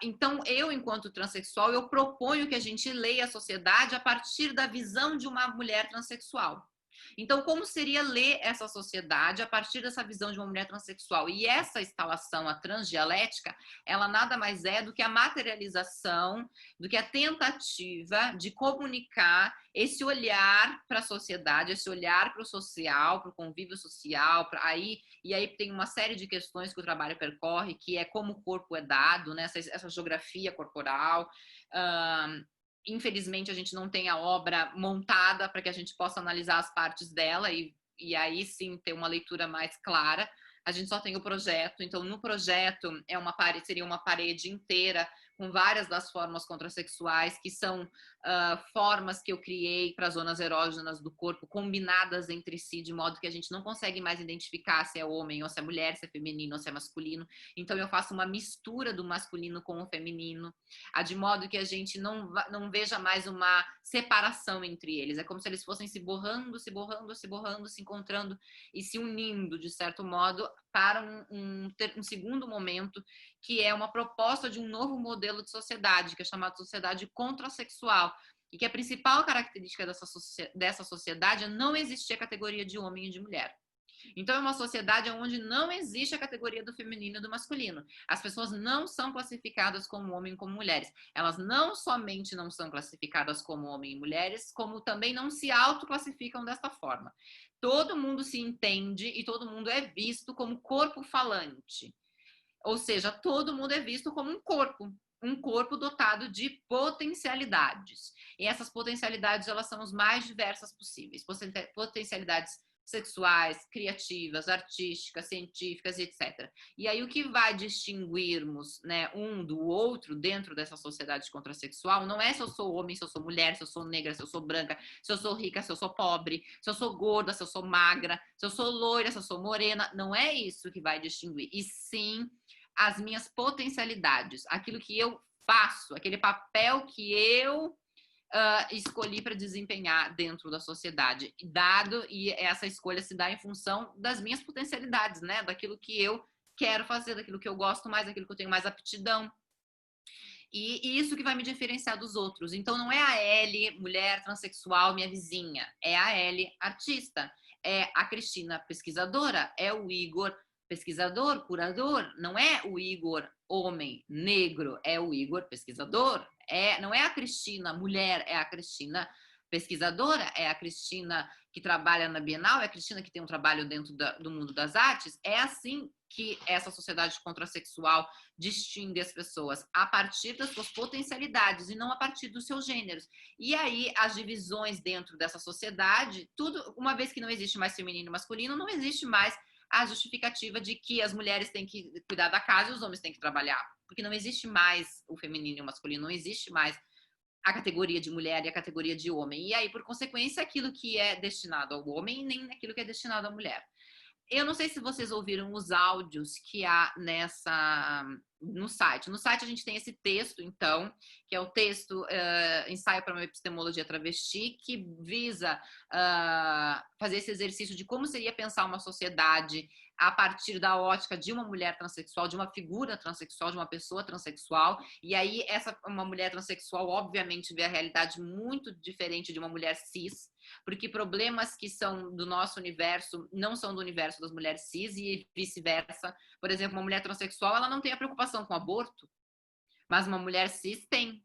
Então, eu, enquanto transexual, eu proponho que a gente leia a sociedade a partir da visão de uma mulher transexual. Então, como seria ler essa sociedade a partir dessa visão de uma mulher transexual? E essa instalação, a transdialética, ela nada mais é do que a materialização, do que a tentativa de comunicar esse olhar para a sociedade, esse olhar para o social, para o convívio social, e aí tem uma série de questões que o trabalho percorre, que é como o corpo é dado, né? essa geografia corporal. Infelizmente, a gente não tem a obra montada para que a gente possa analisar as partes dela e aí sim ter uma leitura mais clara. A gente só tem o projeto, então no projeto seria uma parede inteira com várias das formas contrassexuais, que são formas que eu criei para zonas erógenas do corpo, combinadas entre si, de modo que a gente não consegue mais identificar se é homem ou se é mulher, se é feminino ou se é masculino. Então eu faço uma mistura do masculino com o feminino, de modo que a gente não veja mais uma separação entre eles. É como se eles fossem se borrando, se encontrando e se unindo, de certo modo, para um segundo momento, que é uma proposta de um novo modelo de sociedade, que é chamado sociedade contrassexual, e que a principal característica dessa sociedade é não existir a categoria de homem e de mulher. Então, é uma sociedade onde não existe a categoria do feminino e do masculino. As pessoas não são classificadas como homem e como mulheres. Elas não somente não são classificadas como homem e mulheres, como também não se autoclassificam desta forma. Todo mundo se entende e todo mundo é visto como corpo falante. Ou seja, todo mundo é visto como um corpo dotado de potencialidades. E essas potencialidades, elas são as mais diversas possíveis. Potencialidades sexuais, criativas, artísticas, científicas, etc. E aí o que vai distinguirmos, né, um do outro dentro dessa sociedade contrassexual não é se eu sou homem, se eu sou mulher, se eu sou negra, se eu sou branca, se eu sou rica, se eu sou pobre, se eu sou gorda, se eu sou magra, se eu sou loira, se eu sou morena. Não é isso que vai distinguir, e sim as minhas potencialidades, aquilo que eu faço, aquele papel que eu escolhi para desempenhar dentro da sociedade, e essa escolha se dá em função das minhas potencialidades, né? Daquilo que eu quero fazer, daquilo que eu gosto mais, daquilo que eu tenho mais aptidão. E isso que vai me diferenciar dos outros. Então, não é a Ellie, mulher transexual, minha vizinha. É a Ellie, artista. É a Cristina, pesquisadora. É o Igor, pesquisador, curador. Não é o Igor, homem, negro. É o Igor, pesquisador. Não é a Cristina, mulher. É a Cristina, pesquisadora. É a Cristina que trabalha na Bienal. É a Cristina que tem um trabalho dentro do mundo das artes. É assim que essa sociedade contrasexual distingue as pessoas, a partir das suas potencialidades e não a partir dos seus gêneros. E aí as divisões dentro dessa sociedade, tudo, uma vez que não existe mais feminino e masculino, não existe mais a justificativa de que as mulheres têm que cuidar da casa e os homens têm que trabalhar, porque não existe mais o feminino e o masculino, não existe mais a categoria de mulher e a categoria de homem. E aí, por consequência, aquilo que é destinado ao homem nem aquilo que é destinado à mulher. Eu não sei se vocês ouviram os áudios que há no site. No site a gente tem esse texto, então, que é o texto Ensaio para uma Epistemologia Travesti, que visa fazer esse exercício de como seria pensar uma sociedade a partir da ótica de uma mulher transexual, de uma figura transexual, de uma pessoa transexual. E aí, uma mulher transexual, obviamente, vê a realidade muito diferente de uma mulher cis, porque problemas que são do nosso universo não são do universo das mulheres cis e vice-versa. Por exemplo, uma mulher transexual, ela não tem a preocupação com aborto, mas uma mulher cis tem.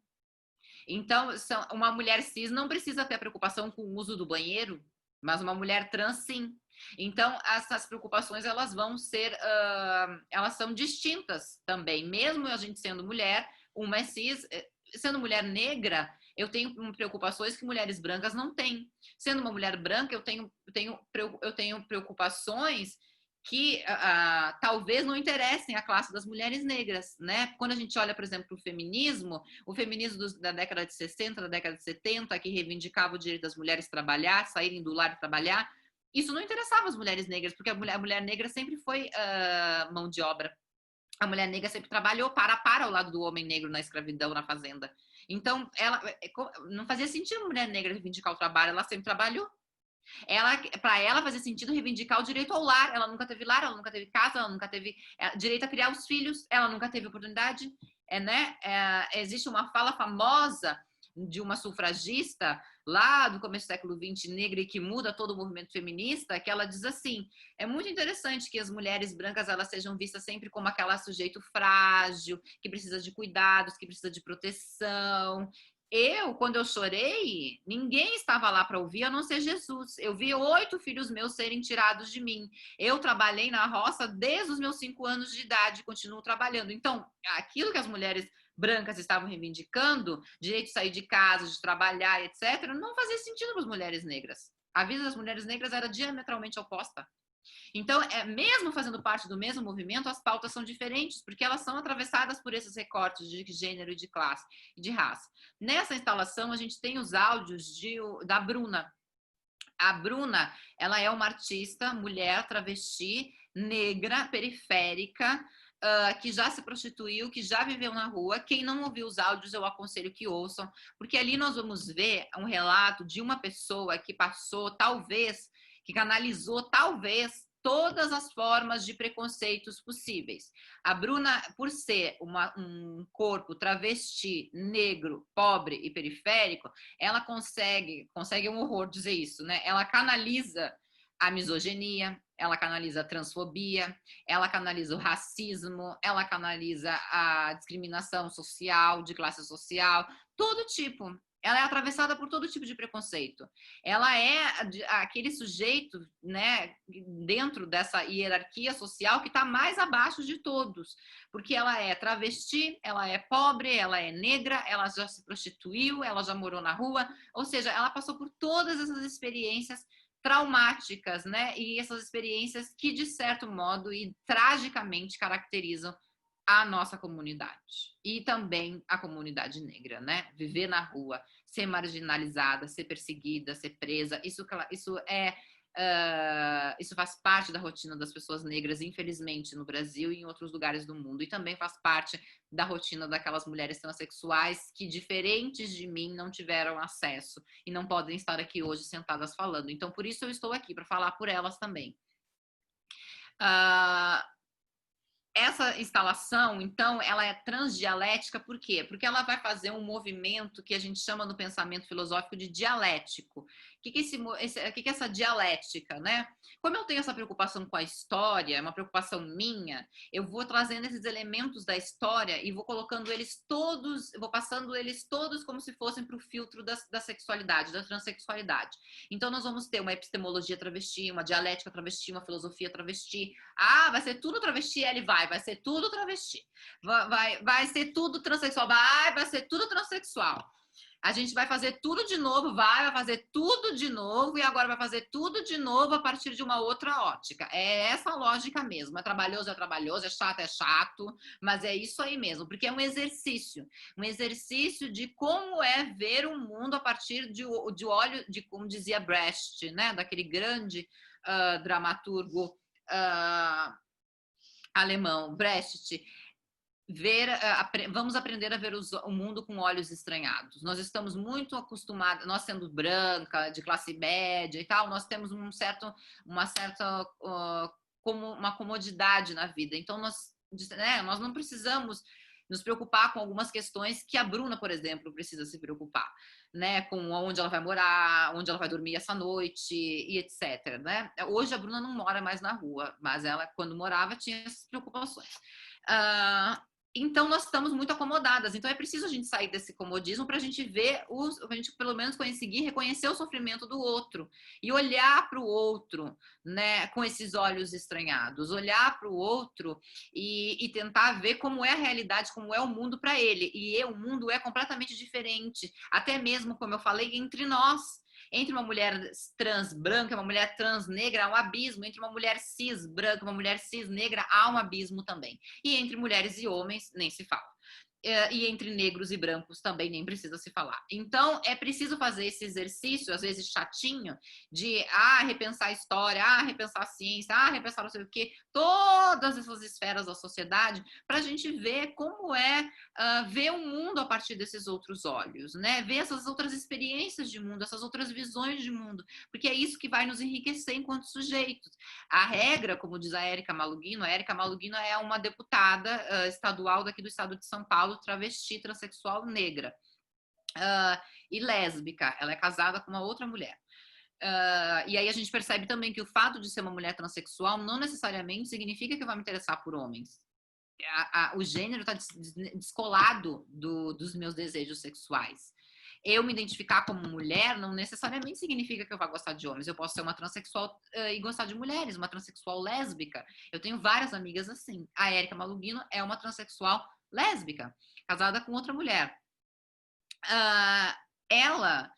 Então, uma mulher cis não precisa ter a preocupação com o uso do banheiro, mas uma mulher trans, sim. Então, essas preocupações, elas vão ser, elas são distintas também. Mesmo a gente sendo mulher, uma é cis, sendo mulher negra, eu tenho preocupações que mulheres brancas não têm. Sendo uma mulher branca, eu tenho preocupações que talvez não interessem a classe das mulheres negras, né? Quando a gente olha, por exemplo, o feminismo da década de 60, da década de 70, que reivindicava o direito das mulheres trabalhar, saírem do lar e trabalhar, isso não interessava as mulheres negras, porque a mulher negra sempre foi mão de obra. A mulher negra sempre trabalhou para ao lado do homem negro na escravidão, na fazenda. Então, não fazia sentido a mulher negra reivindicar o trabalho, ela sempre trabalhou. Para ela fazia sentido reivindicar o direito ao lar. Ela nunca teve lar, ela nunca teve casa, ela nunca teve direito a criar os filhos, ela nunca teve oportunidade. Né? Existe uma fala famosa de uma sufragista lá do começo do século XX, negra, e que muda todo o movimento feminista, que ela diz assim: é muito interessante que as mulheres brancas elas sejam vistas sempre como aquela sujeito frágil, que precisa de cuidados, que precisa de proteção. Quando eu chorei, ninguém estava lá para ouvir, a não ser Jesus. Eu vi 8 filhos meus serem tirados de mim. Eu trabalhei na roça desde os meus 5 anos de idade, continuo trabalhando. Então, aquilo que as mulheres brancas estavam reivindicando, direito de sair de casa, de trabalhar, etc., não fazia sentido para as mulheres negras. A vida das mulheres negras era diametralmente oposta. Então, mesmo fazendo parte do mesmo movimento, as pautas são diferentes, porque elas são atravessadas por esses recortes de gênero, de classe e de raça. Nessa instalação, a gente tem os áudios da Bruna. A Bruna, ela é uma artista, mulher, travesti, negra, periférica, que já se prostituiu, que já viveu na rua. Quem não ouviu os áudios, eu aconselho que ouçam, porque ali nós vamos ver um relato de uma pessoa que passou, talvez, que canalizou, talvez, todas as formas de preconceitos possíveis. A Bruna, por ser um corpo travesti, negro, pobre e periférico, ela consegue um horror dizer isso, né? Ela canaliza a misoginia, ela canaliza a transfobia, ela canaliza o racismo, ela canaliza a discriminação social, de classe social, todo tipo. Ela é atravessada por todo tipo de preconceito. Ela é aquele sujeito, né, dentro dessa hierarquia social que está mais abaixo de todos, porque ela é travesti, ela é pobre, ela é negra, ela já se prostituiu, ela já morou na rua, ou seja, ela passou por todas essas experiências traumáticas, né, e essas experiências que, de certo modo, e tragicamente caracterizam a nossa comunidade e também a comunidade negra, né? Viver na rua, ser marginalizada, ser perseguida, ser presa, isso é Isso faz parte da rotina das pessoas negras, infelizmente, no Brasil e em outros lugares do mundo. E também faz parte da rotina daquelas mulheres transexuais que, diferentes de mim, não tiveram acesso e não podem estar aqui hoje sentadas falando. Então, por isso eu estou aqui, para falar por elas também. Essa instalação, então, ela é transdialética, por quê? Porque ela vai fazer um movimento que a gente chama no pensamento filosófico de dialético. O que é essa dialética, né? Como eu tenho essa preocupação com a história, é uma preocupação minha, eu vou trazendo esses elementos da história e vou colocando eles todos, vou passando eles todos como se fossem para o filtro da sexualidade, da transexualidade. Então, nós vamos ter uma epistemologia travesti, uma dialética travesti, uma filosofia travesti. Vai ser tudo travesti, ele vai ser tudo travesti. Vai ser tudo transexual, vai ser tudo transexual. A gente vai fazer tudo de novo, vai fazer tudo de novo e agora vai fazer tudo de novo a partir de uma outra ótica. É essa a lógica mesmo. É trabalhoso, é chato, mas é isso aí mesmo, porque é um exercício de como é ver o mundo a partir de olho, de como dizia Brecht, né, daquele grande dramaturgo alemão, Brecht. Vamos aprender a ver o mundo com olhos estranhados. Nós estamos muito acostumados, nós sendo branca, de classe média e tal, nós temos uma certa como uma comodidade na vida. Então, nós não precisamos nos preocupar com algumas questões que a Bruna, por exemplo, precisa se preocupar, né? Com onde ela vai morar, onde ela vai dormir essa noite e etc, né? Hoje a Bruna não mora mais na rua, mas ela, quando morava, tinha essas preocupações. Então, nós estamos muito acomodadas. Então, é preciso a gente sair desse comodismo para a gente ver, a gente pelo menos conseguir reconhecer o sofrimento do outro e olhar para o outro, né, com esses olhos estranhados. Olhar para o outro e tentar ver como é a realidade, como é o mundo para ele. E o mundo é completamente diferente. Até mesmo, como eu falei, entre nós. Entre uma mulher trans branca e uma mulher trans negra há um abismo. Entre uma mulher cis branca e uma mulher cis negra há um abismo também. E entre mulheres e homens nem se fala. E entre negros e brancos também nem precisa se falar. Então, é preciso fazer esse exercício, às vezes chatinho, de repensar a história, repensar a ciência, repensar não sei o quê, todas essas esferas da sociedade, para a gente ver como é ver o mundo a partir desses outros olhos, né? Ver essas outras experiências de mundo, essas outras visões de mundo, porque é isso que vai nos enriquecer enquanto sujeitos. A regra, como diz a Érica Malugino é uma deputada estadual daqui do estado de São Paulo, travesti, transexual, negra e lésbica. Ela é casada com uma outra mulher. E aí a gente percebe também que o fato de ser uma mulher transexual não necessariamente significa que vai me interessar por homens. O gênero está descolado dos meus desejos sexuais. Eu me identificar como mulher não necessariamente significa que eu vá gostar de homens. Eu posso ser uma transexual e gostar de mulheres, uma transexual lésbica. Eu tenho várias amigas assim. A Érica Malugino é uma transexual lésbica, casada com outra mulher. Ela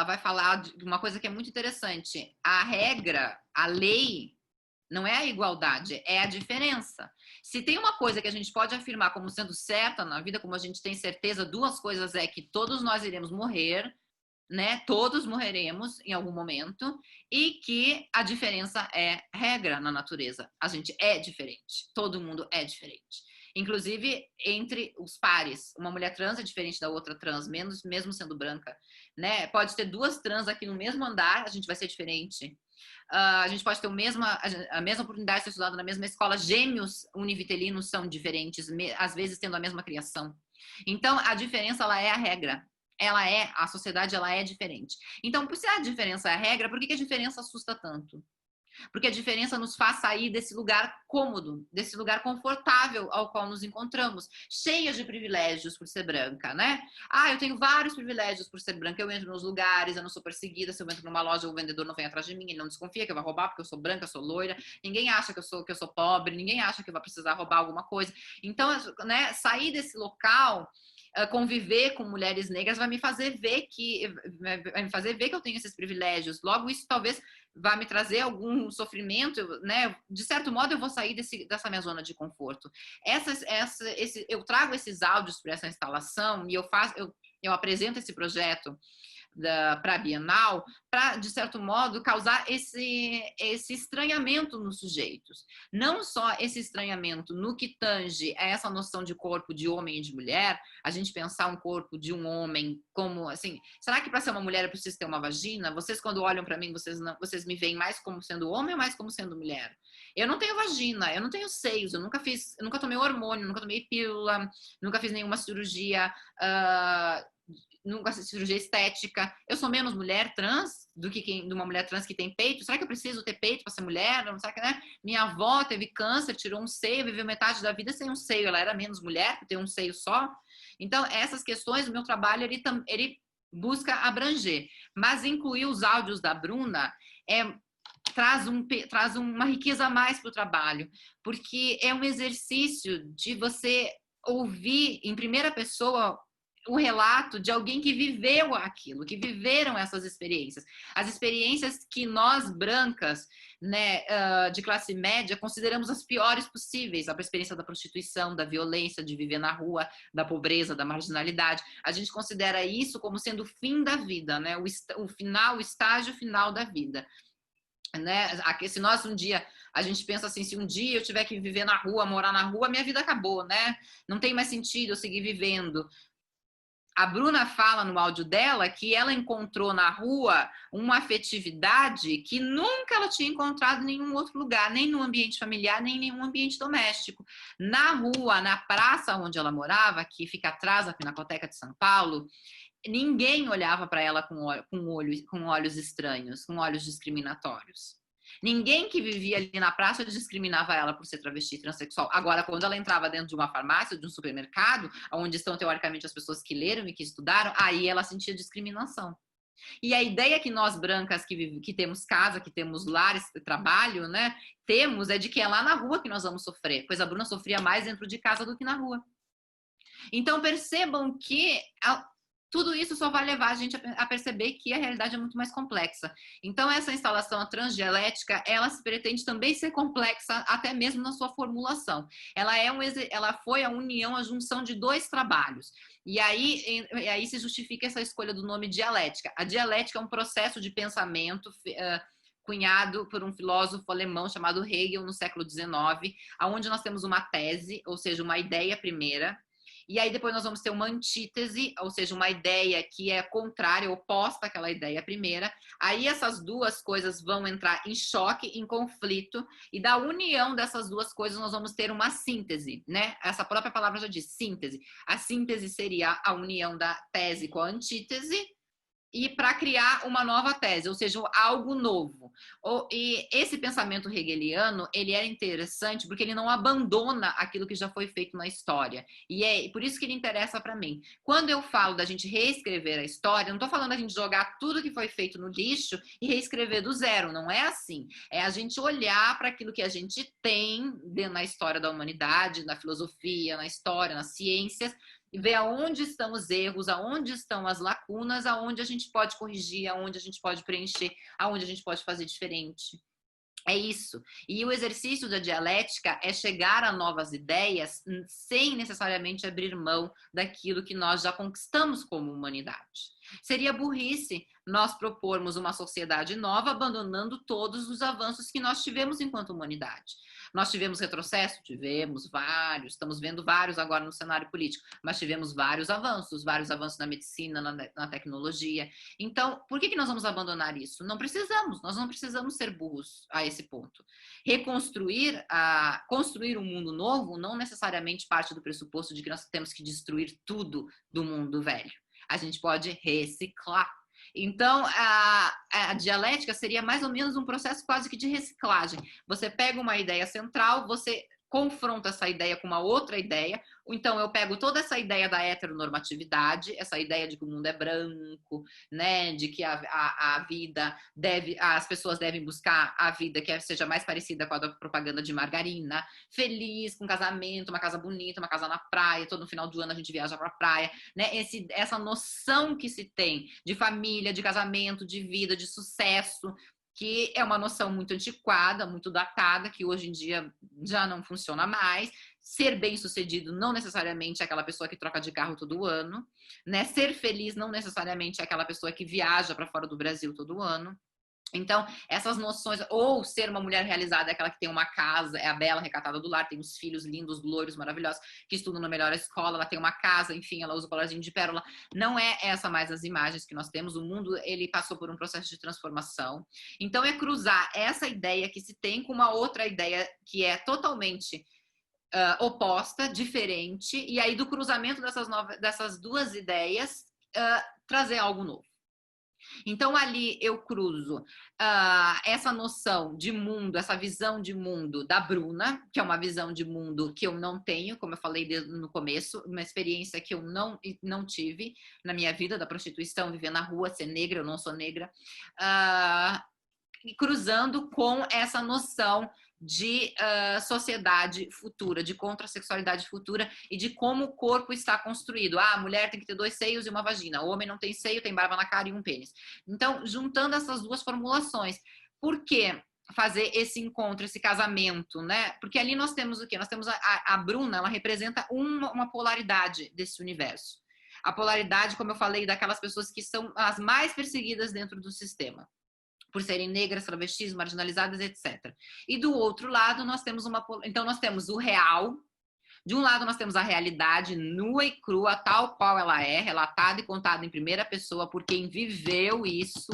vai falar de uma coisa que é muito interessante. A regra, a lei, não é a igualdade, é a diferença. Se tem uma coisa que a gente pode afirmar como sendo certa na vida, como a gente tem certeza, duas coisas é que todos nós iremos morrer, né? Todos morreremos em algum momento e que a diferença é regra na natureza. A gente é diferente, todo mundo é diferente. Inclusive entre os pares. Uma mulher trans é diferente da outra trans, mesmo sendo branca, né? Pode ter duas trans aqui no mesmo andar, a gente vai ser diferente. A gente pode ter a mesma oportunidade de ser estudado na mesma escola. Gêmeos univitelinos são diferentes, às vezes tendo a mesma criação. Então, a diferença, ela é a regra. A sociedade, ela é diferente. Então, se a diferença é a regra, por que a diferença assusta tanto? Porque a diferença nos faz sair desse lugar cômodo, desse lugar confortável ao qual nos encontramos, cheias de privilégios por ser branca, né? Eu tenho vários privilégios por ser branca, eu entro nos lugares, eu não sou perseguida, se eu entro numa loja, o vendedor não vem atrás de mim, ele não desconfia que eu vou roubar porque eu sou branca, eu sou loira, ninguém acha que eu sou pobre, ninguém acha que eu vou precisar roubar alguma coisa. Então, né, sair desse local, conviver com mulheres negras vai me fazer ver que eu tenho esses privilégios. Logo, isso talvez vai me trazer algum sofrimento, né? De certo modo, eu vou sair dessa minha zona de conforto. Eu trago esses áudios para essa instalação e eu apresento esse projeto para a Bienal, para, de certo modo, causar esse estranhamento nos sujeitos. Não só esse estranhamento no que tange a essa noção de corpo de homem e de mulher, a gente pensar um corpo de um homem como, assim, será que para ser uma mulher eu preciso ter uma vagina? Vocês, quando olham para mim, vocês me veem mais como sendo homem ou mais como sendo mulher? Eu não tenho vagina, eu não tenho seios, eu nunca tomei hormônio, nunca tomei pílula, nunca fiz nenhuma cirurgia, nunca fiz cirurgia estética. Eu sou menos mulher trans do que de uma mulher trans que tem peito. Será que eu preciso ter peito para ser mulher? Não, será que, né? Minha avó teve câncer, tirou um seio, viveu metade da vida sem um seio. Ela era menos mulher por ter um seio só. Então, essas questões, o meu trabalho, ele busca abranger. Mas incluir os áudios da Bruna traz uma riqueza a mais para o trabalho, porque é um exercício de você ouvir em primeira pessoa o relato de alguém que viveu aquilo, que viveram essas experiências. As experiências que nós, brancas, né, de classe média, consideramos as piores possíveis. A experiência da prostituição, da violência, de viver na rua, da pobreza, da marginalidade. A gente considera isso como sendo o fim da vida, né? O estágio final da vida. Né? Se nós um dia, a gente pensa assim, se um dia eu tiver que viver na rua, morar na rua, minha vida acabou, né? Não tem mais sentido eu seguir vivendo. A Bruna fala no áudio dela que ela encontrou na rua uma afetividade que nunca ela tinha encontrado em nenhum outro lugar, nem no ambiente familiar, nem em nenhum ambiente doméstico. Na rua, na praça onde ela morava, que fica atrás da Pinacoteca de São Paulo, ninguém olhava para ela com olhos estranhos, com olhos discriminatórios. Ninguém que vivia ali na praça discriminava ela por ser travesti e transexual. Agora, quando ela entrava dentro de uma farmácia, de um supermercado, onde estão teoricamente as pessoas que leram e que estudaram, aí ela sentia discriminação. E a ideia que nós brancas que temos casa, que temos lar, trabalho, né, temos é de que é lá na rua que nós vamos sofrer, pois a Bruna sofria mais dentro de casa do que na rua. Então percebam que tudo isso só vai levar a gente a perceber que a realidade é muito mais complexa. Então, essa instalação transdialética, ela se pretende também ser complexa, até mesmo na sua formulação. Ela foi a união, a junção de dois trabalhos. E aí se justifica essa escolha do nome dialética. A dialética é um processo de pensamento cunhado por um filósofo alemão chamado Hegel no século XIX, onde nós temos uma tese, ou seja, uma ideia primeira. E aí depois nós vamos ter uma antítese, ou seja, uma ideia que é contrária, oposta àquela ideia primeira. Aí essas duas coisas vão entrar em choque, em conflito, e da união dessas duas coisas nós vamos ter uma síntese, né? Essa própria palavra já diz, síntese. A síntese seria a união da tese com a antítese, e para criar uma nova tese, ou seja, algo novo. E esse pensamento hegeliano, ele é interessante porque ele não abandona aquilo que já foi feito na história. E é por isso que ele interessa para mim. Quando eu falo da gente reescrever a história, não estou falando da gente jogar tudo que foi feito no lixo e reescrever do zero, não é assim. É a gente olhar para aquilo que a gente tem na história da humanidade, na filosofia, na história, nas ciências, e ver aonde estão os erros, aonde estão as lacunas, aonde a gente pode corrigir, aonde a gente pode preencher, aonde a gente pode fazer diferente. É isso. E o exercício da dialética é chegar a novas ideias sem necessariamente abrir mão daquilo que nós já conquistamos como humanidade. Seria burrice nós propormos uma sociedade nova abandonando todos os avanços que nós tivemos enquanto humanidade. Nós tivemos retrocesso? Tivemos vários, estamos vendo vários agora no cenário político, mas tivemos vários avanços na medicina, na tecnologia. Então, por que nós vamos abandonar isso? Não precisamos, nós não precisamos ser burros a esse ponto. Construir um mundo novo não necessariamente parte do pressuposto de que nós temos que destruir tudo do mundo velho. A gente pode reciclar. Então, a dialética seria mais ou menos um processo quase que de reciclagem. Você pega uma ideia central, você confronta essa ideia com uma outra ideia. Então, eu pego toda essa ideia da heteronormatividade, essa ideia de que o mundo é branco, né, de que a vida as pessoas devem buscar a vida que seja mais parecida com a da propaganda de margarina, feliz, com casamento, uma casa bonita, uma casa na praia, todo no final do ano a gente viaja para a praia, né? Essa noção que se tem de família, de casamento, de vida, de sucesso, que é uma noção muito antiquada, muito datada, que hoje em dia já não funciona mais, ser bem-sucedido não necessariamente é aquela pessoa que troca de carro todo ano, né? Ser feliz não necessariamente é aquela pessoa que viaja para fora do Brasil todo ano. Então, essas noções, ou ser uma mulher realizada é aquela que tem uma casa, é a bela recatada do lar, tem os filhos lindos, loiros, maravilhosos, que estudam na melhor escola, ela tem uma casa, enfim, ela usa o colarzinho de pérola. Não é essa mais as imagens que nós temos. O mundo, ele passou por um processo de transformação. Então, é cruzar essa ideia que se tem com uma outra ideia que é totalmente oposta, diferente, e aí do cruzamento dessas duas ideias, trazer algo novo. Então, ali eu cruzo essa noção de mundo, essa visão de mundo da Bruna, que é uma visão de mundo que eu não tenho, como eu falei no começo, uma experiência que eu não tive na minha vida, da prostituição, viver na rua, ser negra, eu não sou negra, e cruzando com essa noção de sociedade futura, de contrassexualidade futura e de como o corpo está construído. A mulher tem que ter 2 seios e uma vagina. O homem não tem seio, tem barba na cara e um pênis. Então, juntando essas duas formulações, por que fazer esse encontro, esse casamento, né? Porque ali nós temos o quê? Nós temos a Bruna, ela representa uma polaridade desse universo. A polaridade, como eu falei, daquelas pessoas que são as mais perseguidas dentro do sistema, por serem negras, travestis, marginalizadas, etc. E do outro lado, nós temos então nós temos o real. De um lado, nós temos a realidade nua e crua, tal qual ela é, relatada e contada em primeira pessoa por quem viveu isso.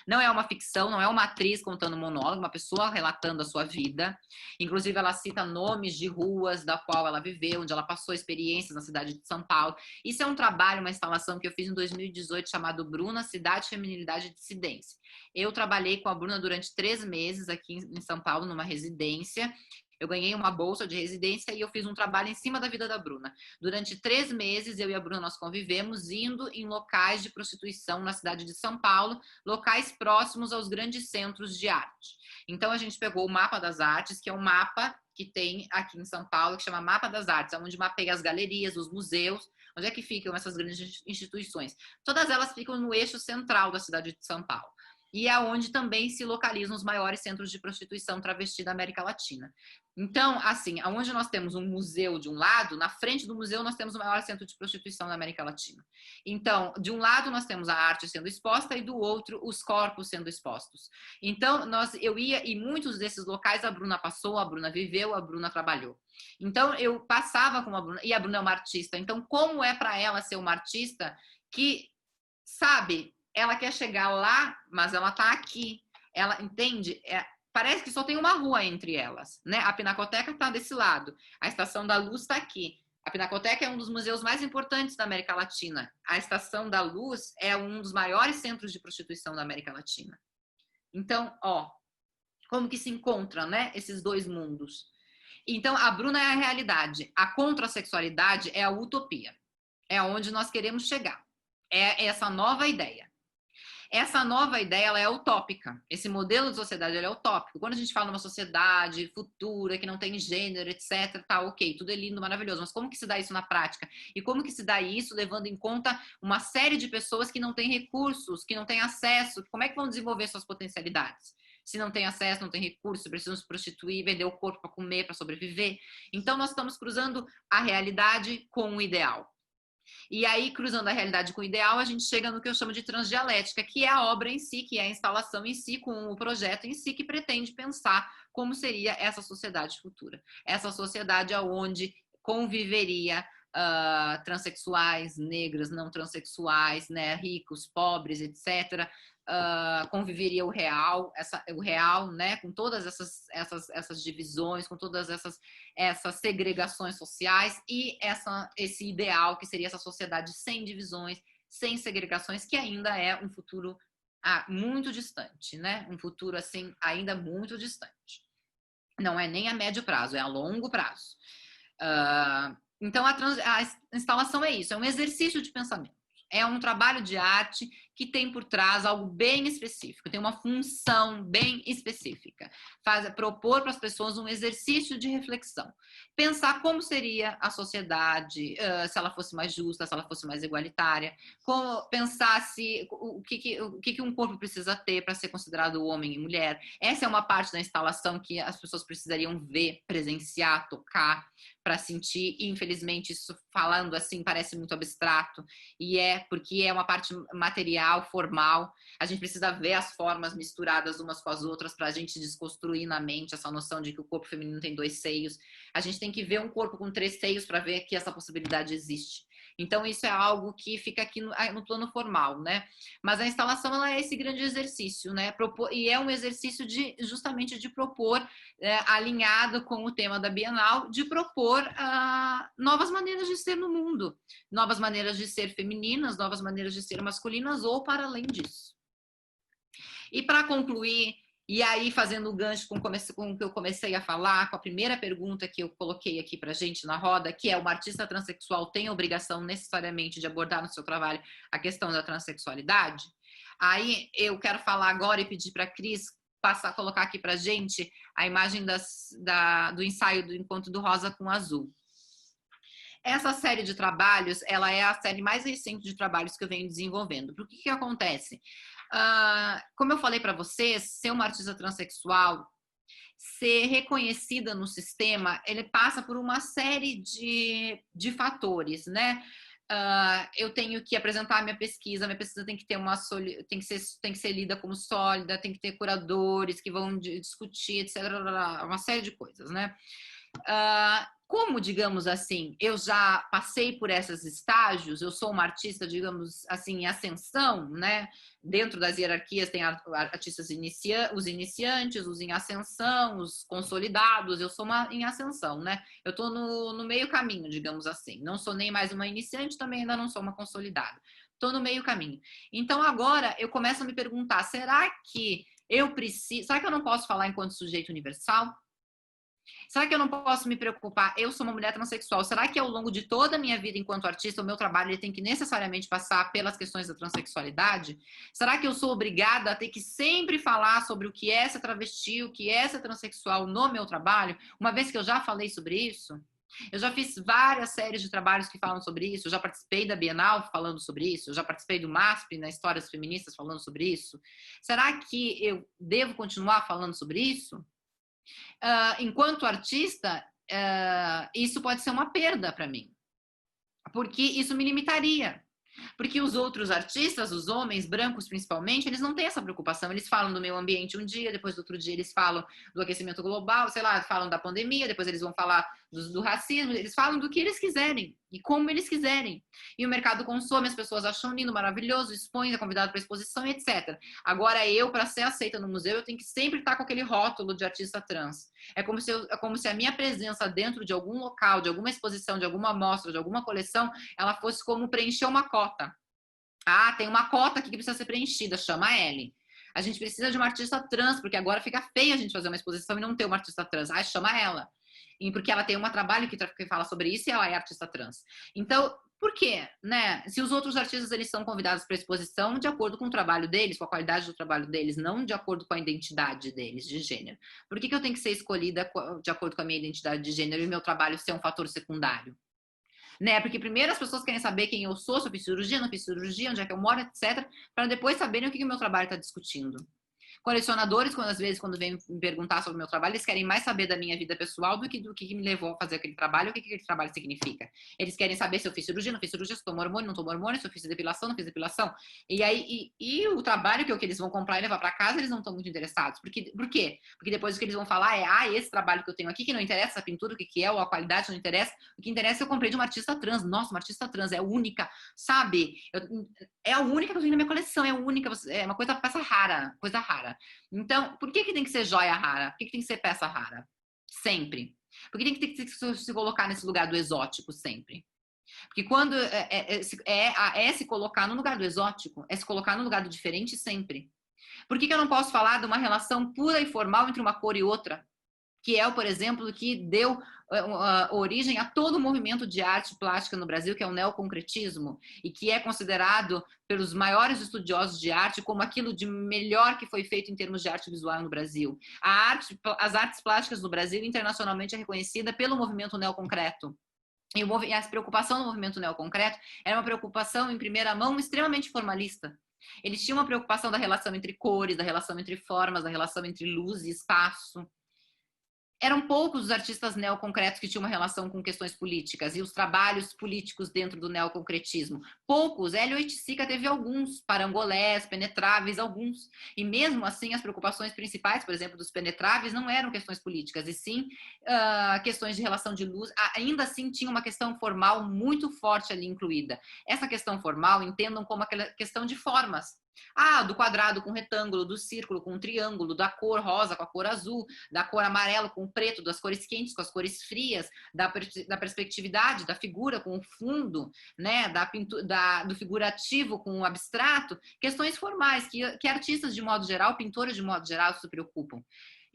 Não é uma ficção, não é uma atriz contando monólogo, uma pessoa relatando a sua vida. Inclusive, ela cita nomes de ruas da qual ela viveu, onde ela passou experiências na cidade de São Paulo. Isso é um trabalho, uma instalação que eu fiz em 2018, chamado Bruna, Cidade, Feminilidade e Dissidência. Eu trabalhei com a Bruna durante 3 meses aqui em São Paulo, numa residência. Eu ganhei uma bolsa de residência e eu fiz um trabalho em cima da vida da Bruna. Durante 3 meses, eu e a Bruna, nós convivemos indo em locais de prostituição na cidade de São Paulo, locais próximos aos grandes centros de arte. Então, a gente pegou o Mapa das Artes, que é um mapa que tem aqui em São Paulo, que chama Mapa das Artes, onde mapeia as galerias, os museus, onde é que ficam essas grandes instituições. Todas elas ficam no eixo central da cidade de São Paulo. E é onde também se localizam os maiores centros de prostituição travesti da América Latina. Então, assim, onde nós temos um museu de um lado, na frente do museu nós temos o maior centro de prostituição da América Latina. Então, de um lado nós temos a arte sendo exposta e do outro os corpos sendo expostos. Então, eu ia, e muitos desses locais a Bruna passou, a Bruna viveu, a Bruna trabalhou. Então, eu passava com a Bruna, e a Bruna é uma artista. Então, como é para ela ser uma artista que, sabe, ela quer chegar lá, mas ela tá aqui. Ela entende? Parece que só tem uma rua entre elas, né? A Pinacoteca tá desse lado, a Estação da Luz tá aqui. A Pinacoteca é um dos museus mais importantes da América Latina. A Estação da Luz é um dos maiores centros de prostituição da América Latina. Então, ó, como que se encontram, né, esses dois mundos? Então, a Bruna é a realidade. A contrassexualidade é a utopia. É onde nós queremos chegar. É essa nova ideia. Essa nova ideia, ela é utópica. Esse modelo de sociedade, ele é utópico. Quando a gente fala numa sociedade futura, que não tem gênero, etc, tá ok, tudo é lindo, maravilhoso, mas como que se dá isso na prática? E como que se dá isso levando em conta uma série de pessoas que não têm recursos, que não têm acesso? Como é que vão desenvolver suas potencialidades? Se não tem acesso, não tem recurso, precisam se prostituir, vender o corpo para comer, para sobreviver. Então, nós estamos cruzando a realidade com o ideal. E aí, cruzando a realidade com o ideal, a gente chega no que eu chamo de transdialética, que é a obra em si, que é a instalação em si, com o projeto em si, que pretende pensar como seria essa sociedade futura. Essa sociedade onde conviveria transexuais, negras, não transexuais, né, ricos, pobres, etc., conviveria o real, né, com todas essas divisões, com todas essas segregações sociais e esse ideal que seria essa sociedade sem divisões, sem segregações, que ainda é um futuro muito distante, né? Um futuro assim ainda muito distante. Não é nem a médio prazo, é a longo prazo. Então a instalação é isso, é um exercício de pensamento. É um trabalho de arte que tem por trás algo bem específico, tem uma função bem específica. Propor para as pessoas um exercício de reflexão. Pensar como seria a sociedade se ela fosse mais justa, se ela fosse mais igualitária. Pensar o que um corpo precisa ter para ser considerado homem e mulher. Essa é uma parte da instalação que as pessoas precisariam ver, presenciar, tocar, para sentir. E, infelizmente, isso falando assim parece muito abstrato, e porque é uma parte material, formal. A gente precisa ver as formas misturadas umas com as outras para a gente desconstruir na mente essa noção de que o corpo feminino tem 2 seios. A gente tem que ver um corpo com 3 seios para ver que essa possibilidade existe. Então, isso é algo que fica aqui no plano formal, né? Mas a instalação, ela é esse grande exercício, né? E é um exercício justamente de propor, alinhado com o tema da Bienal, de propor novas maneiras de ser no mundo, novas maneiras de ser femininas, novas maneiras de ser masculinas ou para além disso. E para concluir, e aí fazendo o gancho com o que eu comecei a falar, com a primeira pergunta que eu coloquei aqui para a gente na roda, que é: uma artista transexual tem a obrigação necessariamente de abordar no seu trabalho a questão da transexualidade? Aí eu quero falar agora e pedir para a Cris colocar aqui para a gente a imagem do ensaio do Encontro do Rosa com Azul. Essa série de trabalhos, ela é a série mais recente de trabalhos que eu venho desenvolvendo. Por que acontece? Como eu falei para vocês, ser uma artista transexual, ser reconhecida no sistema, ele passa por uma série de fatores, né? Eu tenho que apresentar a minha pesquisa tem que ter tem que ser lida como sólida, tem que ter curadores que vão discutir, etc. Uma série de coisas, né? Como, digamos assim, eu já passei por esses estágios, eu sou uma artista, digamos assim, em ascensão, né? Dentro das hierarquias tem artistas os iniciantes, os em ascensão, os consolidados, eu sou uma em ascensão, né? Eu tô no meio caminho, digamos assim. Não sou nem mais uma iniciante, também ainda não sou uma consolidada. Tô no meio caminho. Então agora eu começo a me perguntar, será que eu não posso falar enquanto sujeito universal? Será que eu não posso me preocupar? Eu sou uma mulher transexual. Será que ao longo de toda a minha vida enquanto artista, o meu trabalho ele tem que necessariamente passar pelas questões da transexualidade? Será que eu sou obrigada a ter que sempre falar sobre o que é ser travesti, o que é ser transexual no meu trabalho, uma vez que eu já falei sobre isso? Eu já fiz várias séries de trabalhos que falam sobre isso, eu já participei da Bienal falando sobre isso, eu já participei do MASP, na Histórias Feministas, falando sobre isso. Será que eu devo continuar falando sobre isso? Enquanto artista, isso pode ser uma perda para mim, porque isso me limitaria. Porque os outros artistas, os homens brancos principalmente, eles não têm essa preocupação. Eles falam do meio ambiente um dia, depois do outro dia eles falam do aquecimento global, sei lá, falam da pandemia, depois eles vão falar do racismo, eles falam do que eles quiserem e como eles quiserem. E o mercado consome, as pessoas acham lindo, maravilhoso, expõe, é convidado para exposição, etc. Agora eu, para ser aceita no museu, eu tenho que sempre estar com aquele rótulo de artista trans. É como se a minha presença dentro de algum local, de alguma exposição, de alguma amostra, de alguma coleção, ela fosse como preencher uma cota. Tem uma cota aqui que precisa ser preenchida, chama a L. A gente precisa de uma artista trans, porque agora fica feio a gente fazer uma exposição e não ter uma artista trans. Chama ela. E porque ela tem um trabalho que fala sobre isso e ela é artista trans. Então, por quê? Né? Se os outros artistas eles são convidados para exposição de acordo com o trabalho deles, com a qualidade do trabalho deles, não de acordo com a identidade deles de gênero. Por que eu tenho que ser escolhida de acordo com a minha identidade de gênero e meu trabalho ser um fator secundário? Né? Porque primeiro as pessoas querem saber quem eu sou, se eu fiz cirurgia, não fiz cirurgia, onde é que eu moro, etc., para depois saberem o que o meu trabalho está discutindo. Colecionadores, às vezes, quando vêm me perguntar sobre o meu trabalho, eles querem mais saber da minha vida pessoal do que me levou a fazer aquele trabalho, o que aquele trabalho significa. Eles querem saber se eu fiz cirurgia, não fiz cirurgia, se eu tomo hormônio, não tomo hormônio, se eu fiz depilação, não fiz depilação. E aí, o trabalho que eles vão comprar e levar para casa, eles não estão muito interessados. Por quê? Porque depois o que eles vão falar é, esse trabalho que eu tenho aqui, que não interessa a pintura, o que é, ou a qualidade não interessa. O que interessa é eu comprei de uma artista trans. Nossa, uma artista trans, é única, sabe? É a única que eu tenho na minha coleção, é única, é uma peça rara, coisa rara. Então, por que tem que ser joia rara? Por que tem que ser peça rara? Sempre. Por que tem que se colocar nesse lugar do exótico sempre? Porque quando se colocar no lugar do exótico, é se colocar no lugar do diferente sempre. Por que eu não posso falar de uma relação pura e formal entre uma cor e outra? que é, por exemplo, que deu origem a todo o movimento de arte plástica no Brasil, que é o neoconcretismo, e que é considerado pelos maiores estudiosos de arte como aquilo de melhor que foi feito em termos de arte visual no Brasil. As artes plásticas no Brasil internacionalmente é reconhecida pelo movimento neoconcreto. E a preocupação no movimento neoconcreto era uma preocupação, em primeira mão, extremamente formalista. Eles tinham uma preocupação da relação entre cores, da relação entre formas, da relação entre luz e espaço. Eram poucos os artistas neoconcretos que tinham uma relação com questões políticas e os trabalhos políticos dentro do neoconcretismo. Poucos. Hélio Oiticica teve alguns, Parangolés, Penetráveis, alguns. E mesmo assim, as preocupações principais, por exemplo, dos Penetráveis, não eram questões políticas, e sim questões de relação de luz. Ainda assim, tinha uma questão formal muito forte ali incluída. Essa questão formal, entendam como aquela questão de formas. Do quadrado com retângulo, do círculo com triângulo, da cor rosa com a cor azul, da cor amarelo com o preto, das cores quentes com as cores frias, da perspectividade, da figura com o fundo, né, do figurativo com o abstrato, questões formais que artistas de modo geral, pintores de modo geral se preocupam.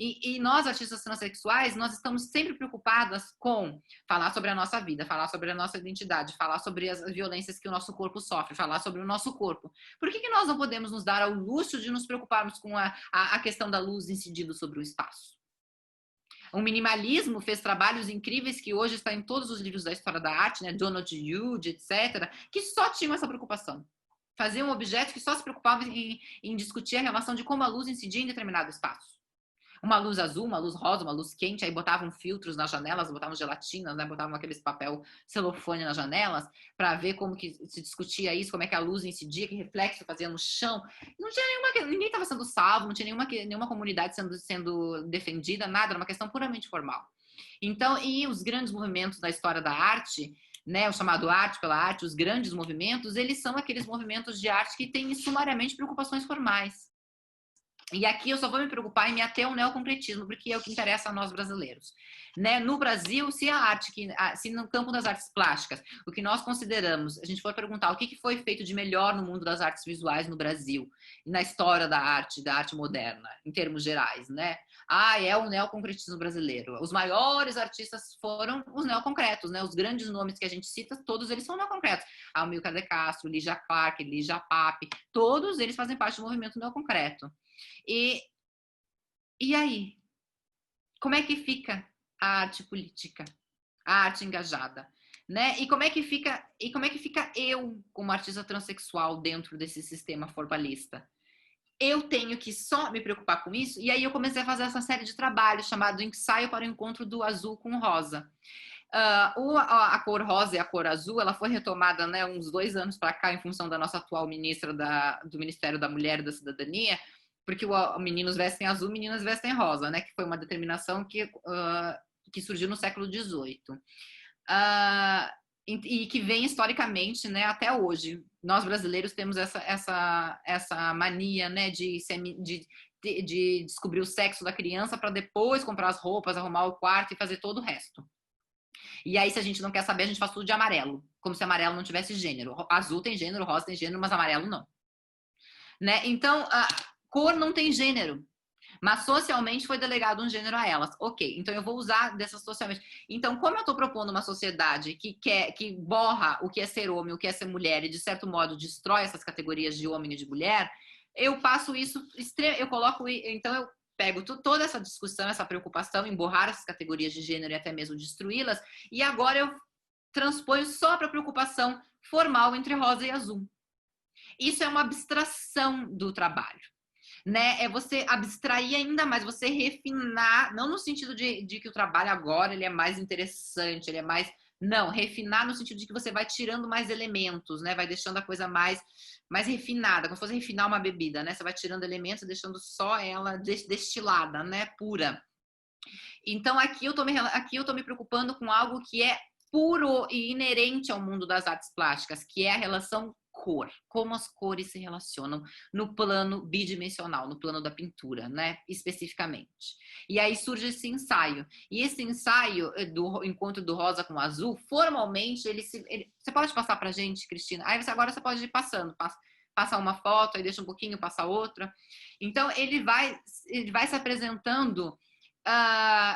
E nós, artistas transexuais, nós estamos sempre preocupadas com falar sobre a nossa vida, falar sobre a nossa identidade, falar sobre as violências que o nosso corpo sofre, falar sobre o nosso corpo. Por que nós não podemos nos dar ao luxo de nos preocuparmos com a questão da luz incidindo sobre o espaço? O minimalismo fez trabalhos incríveis que hoje estão em todos os livros da história da arte, né? Donald Hughes, etc., que só tinham essa preocupação. Faziam objetos que só se preocupavam em discutir a relação de como a luz incidia em determinado espaço. Uma luz azul, uma luz rosa, uma luz quente, aí botavam filtros nas janelas, botavam gelatinas, né? Botavam aqueles papel celofane nas janelas para ver como que se discutia isso, como é que a luz incidia, que reflexo fazia no chão. Não tinha ninguém estava sendo salvo, não tinha nenhuma comunidade sendo defendida, nada, era uma questão puramente formal. Então, e os grandes movimentos da história da arte, né, o chamado arte pela arte, os grandes movimentos, eles são aqueles movimentos de arte que têm sumariamente preocupações formais. E aqui eu só vou me preocupar em me ater ao neoconcretismo, porque é o que interessa a nós brasileiros. Né? No Brasil, se no campo das artes plásticas, o que nós consideramos, a gente for perguntar o que foi feito de melhor no mundo das artes visuais no Brasil, na história da arte moderna, em termos gerais, né? É o neoconcretismo brasileiro. Os maiores artistas foram os neoconcretos, né? Os grandes nomes que a gente cita, todos eles são neoconcretos. Amilcar de Castro, Lígia Clark, Lígia Pape, todos eles fazem parte do movimento neoconcreto. E aí? Como é que fica a arte política? A arte engajada? Né? E como é que fica eu, como artista transexual, dentro desse sistema formalista? Eu tenho que só me preocupar com isso? E aí eu comecei a fazer essa série de trabalhos chamado Ensaio para o Encontro do Azul com o Rosa. A cor rosa e a cor azul, ela foi retomada, né, uns 2 anos para cá, em função da nossa atual ministra do Ministério da Mulher e da Cidadania, porque meninos vestem azul, meninas vestem rosa, né? Que foi uma determinação que surgiu no século XVIII. E que vem historicamente, né, até hoje. Nós brasileiros temos essa mania, né, de descobrir o sexo da criança para depois comprar as roupas, arrumar o quarto e fazer todo o resto. E aí, se a gente não quer saber, a gente faz tudo de amarelo, como se amarelo não tivesse gênero. Azul tem gênero, rosa tem gênero, mas amarelo não. Né? Então, cor não tem gênero, mas socialmente foi delegado um gênero a elas. Ok, então eu vou usar dessas socialmente. Então, como eu estou propondo uma sociedade que borra o que é ser homem, o que é ser mulher, e de certo modo destrói essas categorias de homem e de mulher, eu passo isso, então eu pego toda essa discussão, essa preocupação em borrar essas categorias de gênero e até mesmo destruí-las, e agora eu transponho só para a preocupação formal entre rosa e azul. Isso é uma abstração do trabalho, né? É você abstrair ainda mais, você refinar, não no sentido de que o trabalho agora ele é mais interessante, ele é mais... Não, refinar no sentido de que você vai tirando mais elementos, né? Vai deixando a coisa mais refinada, como se fosse refinar uma bebida, né? Você vai tirando elementos, deixando só ela destilada, né? Pura. Então, aqui eu tô me preocupando com algo que é puro e inerente ao mundo das artes plásticas, que é a relação cor, como as cores se relacionam no plano bidimensional, no plano da pintura, né, especificamente. E aí surge esse ensaio. E esse ensaio do encontro do rosa com o azul, formalmente, você pode passar pra gente, Cristina? Aí agora você pode ir passando, passa uma foto, aí deixa um pouquinho, passa outra. Então, ele vai se apresentando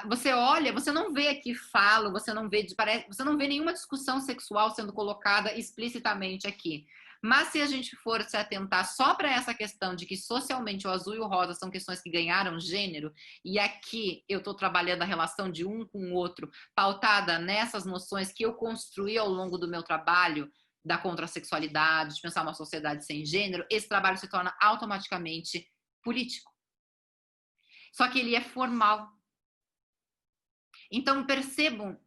você olha, você não vê aqui falo, você não vê nenhuma discussão sexual sendo colocada explicitamente aqui. Mas se a gente for se atentar só para essa questão de que socialmente o azul e o rosa são questões que ganharam gênero, e aqui eu estou trabalhando a relação de um com o outro, pautada nessas noções que eu construí ao longo do meu trabalho, da contrassexualidade, de pensar uma sociedade sem gênero, esse trabalho se torna automaticamente político. Só que ele é formal. Então, percebam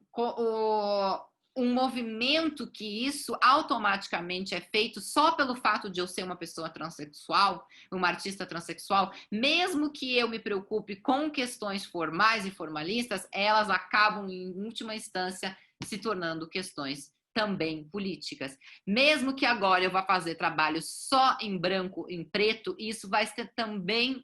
um movimento que isso automaticamente é feito só pelo fato de eu ser uma pessoa transexual, uma artista transexual, mesmo que eu me preocupe com questões formais e formalistas, elas acabam, em última instância, se tornando questões também políticas. Mesmo que agora eu vá fazer trabalho só em branco, em preto, isso vai ser também...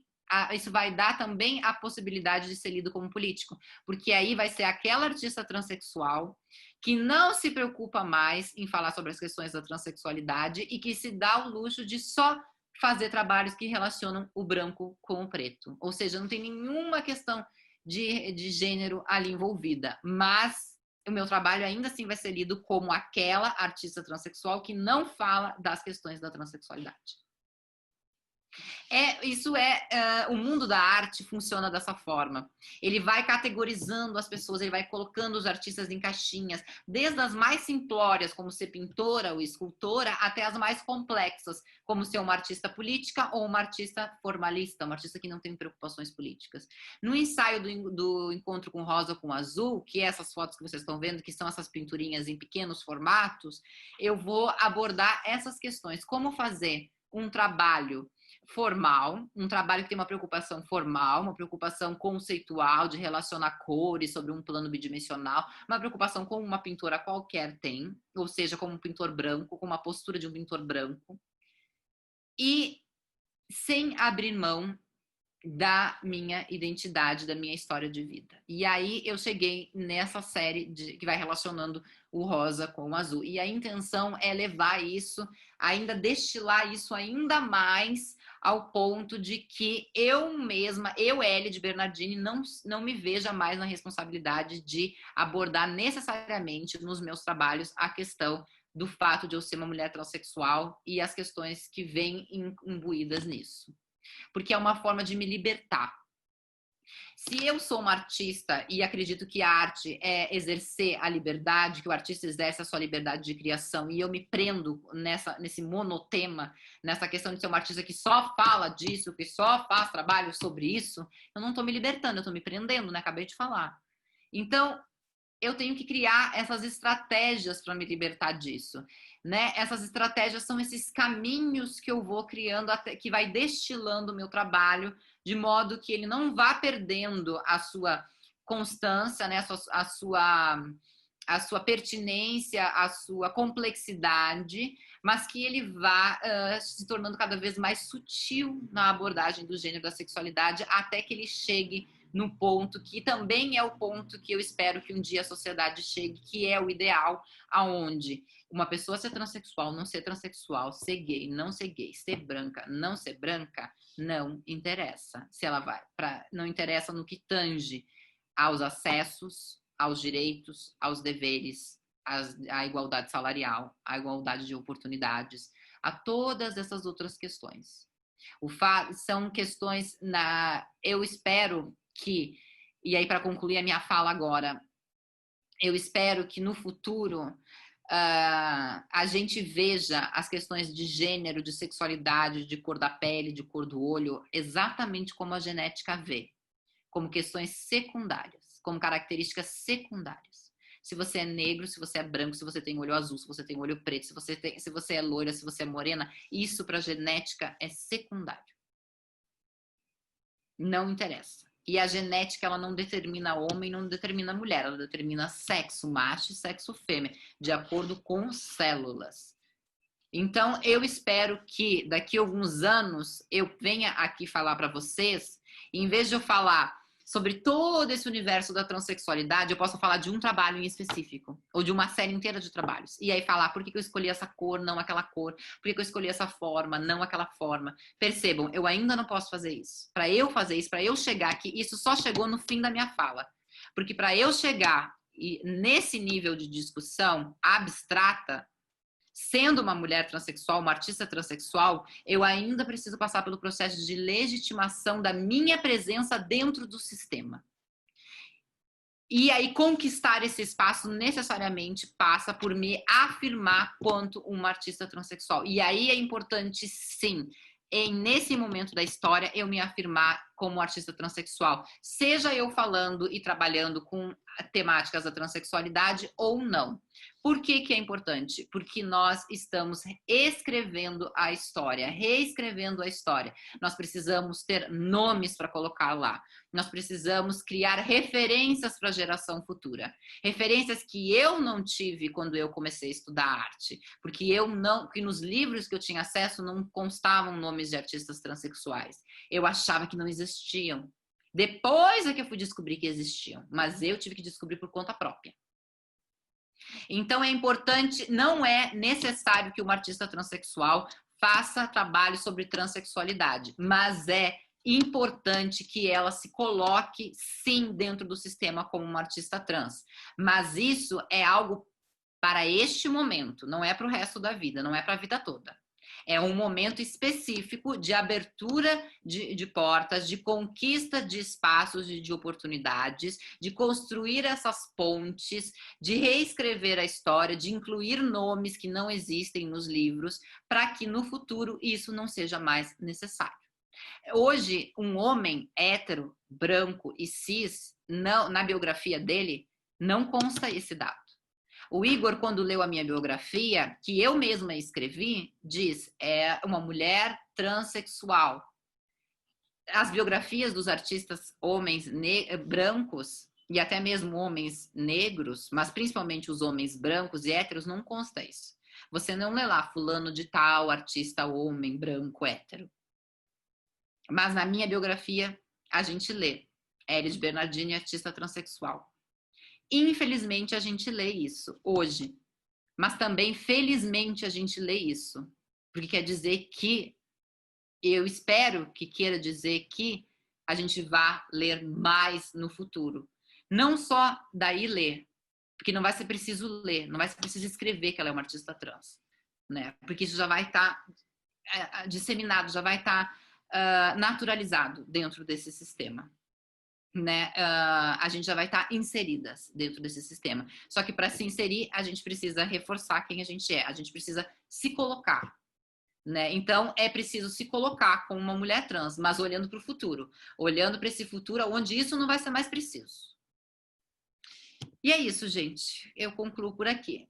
isso vai dar também a possibilidade de ser lido como político, porque aí vai ser aquela artista transexual que não se preocupa mais em falar sobre as questões da transexualidade e que se dá o luxo de só fazer trabalhos que relacionam o branco com o preto. Ou seja, não tem nenhuma questão de gênero ali envolvida, mas o meu trabalho ainda assim vai ser lido como aquela artista transexual que não fala das questões da transexualidade. O mundo da arte funciona dessa forma. Ele vai categorizando as pessoas, ele vai colocando os artistas em caixinhas, desde as mais simplórias, como ser pintora ou escultora, até as mais complexas, como ser uma artista política ou uma artista formalista, uma artista que não tem preocupações políticas. No ensaio do Encontro com Rosa com Azul, que é essas fotos que vocês estão vendo, que são essas pinturinhas em pequenos formatos, eu vou abordar essas questões. Como fazer um trabalho formal, um trabalho que tem uma preocupação formal, uma preocupação conceitual de relacionar cores sobre um plano bidimensional, uma preocupação como uma pintora qualquer tem, ou seja, como um pintor branco, com uma postura de um pintor branco, e sem abrir mão da minha identidade, da minha história de vida. E aí eu cheguei nessa série que vai relacionando o rosa com o azul. E a intenção é levar isso, ainda destilar isso ainda mais ao ponto de que eu mesma, Elly de Bernardini, não me veja mais na responsabilidade de abordar necessariamente nos meus trabalhos a questão do fato de eu ser uma mulher transexual e as questões que vêm imbuídas nisso. Porque é uma forma de me libertar. Se eu sou uma artista e acredito que a arte é exercer a liberdade, que o artista exerce a sua liberdade de criação, e eu me prendo nesse monotema, nessa questão de ser uma artista que só fala disso, que só faz trabalho sobre isso, eu não estou me libertando, eu estou me prendendo, né? Acabei de falar. Então, eu tenho que criar essas estratégias para me libertar disso, né? Essas estratégias são esses caminhos que eu vou criando, que vai destilando o meu trabalho, de modo que ele não vá perdendo a sua constância, né? a sua pertinência, a sua complexidade, mas que ele vá se tornando cada vez mais sutil na abordagem do gênero, da sexualidade, até que ele chegue no ponto que também é o ponto que eu espero que um dia a sociedade chegue, que é o ideal, aonde uma pessoa ser transexual, não ser transexual, ser gay, não ser gay, ser branca, não ser branca, não interessa. Se ela vai não interessa no que tange aos acessos, aos direitos, aos deveres, à igualdade salarial, à igualdade de oportunidades, a todas essas outras questões. São questões eu espero que, e aí para concluir a minha fala agora, eu espero que no futuro a gente veja as questões de gênero, de sexualidade, de cor da pele, de cor do olho, exatamente como a genética vê, como questões secundárias, como características secundárias. Se você é negro, se você é branco, se você tem olho azul, se você tem olho preto, se você é loira, se você é morena, isso para a genética é secundário. Não interessa. E a genética, ela não determina homem, não determina mulher, ela determina sexo macho e sexo fêmea, de acordo com células. Então, eu espero que daqui a alguns anos eu venha aqui falar para vocês, em vez de eu falar sobre todo esse universo da transexualidade, eu posso falar de um trabalho em específico, ou de uma série inteira de trabalhos. E aí falar por que eu escolhi essa cor, não aquela cor, por que eu escolhi essa forma, não aquela forma. Percebam, eu ainda não posso fazer isso. Para eu fazer isso, para eu chegar aqui, isso só chegou no fim da minha fala. Porque para eu chegar nesse nível de discussão abstrata, sendo uma mulher transexual, uma artista transexual, eu ainda preciso passar pelo processo de legitimação da minha presença dentro do sistema. E aí conquistar esse espaço necessariamente passa por me afirmar quanto uma artista transexual. E aí é importante, sim, nesse momento da história, eu me afirmar como artista transexual. Seja eu falando e trabalhando com temáticas da transexualidade ou não. Por que que é importante? Porque nós estamos escrevendo a história, reescrevendo a história. Nós precisamos ter nomes para colocar lá. Nós precisamos criar referências para a geração futura. Referências que eu não tive quando eu comecei a estudar arte. Porque que nos livros que eu tinha acesso não constavam nomes de artistas transexuais. Eu achava que não existiam. Depois é que eu fui descobrir que existiam. Mas eu tive que descobrir por conta própria. Então é importante, não é necessário que uma artista transexual faça trabalho sobre transexualidade, mas é importante que ela se coloque sim dentro do sistema como uma artista trans. Mas isso é algo para este momento, não é para o resto da vida, não é para a vida toda. É um momento específico de abertura de portas, de conquista de espaços e de oportunidades, de construir essas pontes, de reescrever a história, de incluir nomes que não existem nos livros, para que no futuro isso não seja mais necessário. Hoje, um homem hétero, branco e cis, na biografia dele, não consta esse dado. O Igor, quando leu a minha biografia, que eu mesma escrevi, diz, é uma mulher transexual. As biografias dos artistas homens brancos, e até mesmo homens negros, mas principalmente os homens brancos e héteros, não consta isso. Você não lê lá fulano de tal, artista homem, branco, hétero. Mas na minha biografia, a gente lê. Elis Bernardini, artista transexual. Infelizmente, a gente lê isso hoje. Mas também, felizmente, a gente lê isso. Porque quer dizer que, eu espero que queira dizer que a gente vá ler mais no futuro. Não só daí ler, porque não vai ser preciso ler, não vai ser preciso escrever que ela é uma artista trans, né? Porque isso já vai estar disseminado, já vai estar naturalizado dentro desse sistema. Né? A gente já vai estar inseridas dentro desse sistema. Só que para se inserir, a gente precisa reforçar quem a gente é. A gente precisa se colocar. Né? Então, é preciso se colocar como uma mulher trans, mas olhando para o futuro. Olhando para esse futuro onde isso não vai ser mais preciso. E é isso, gente. Eu concluo por aqui.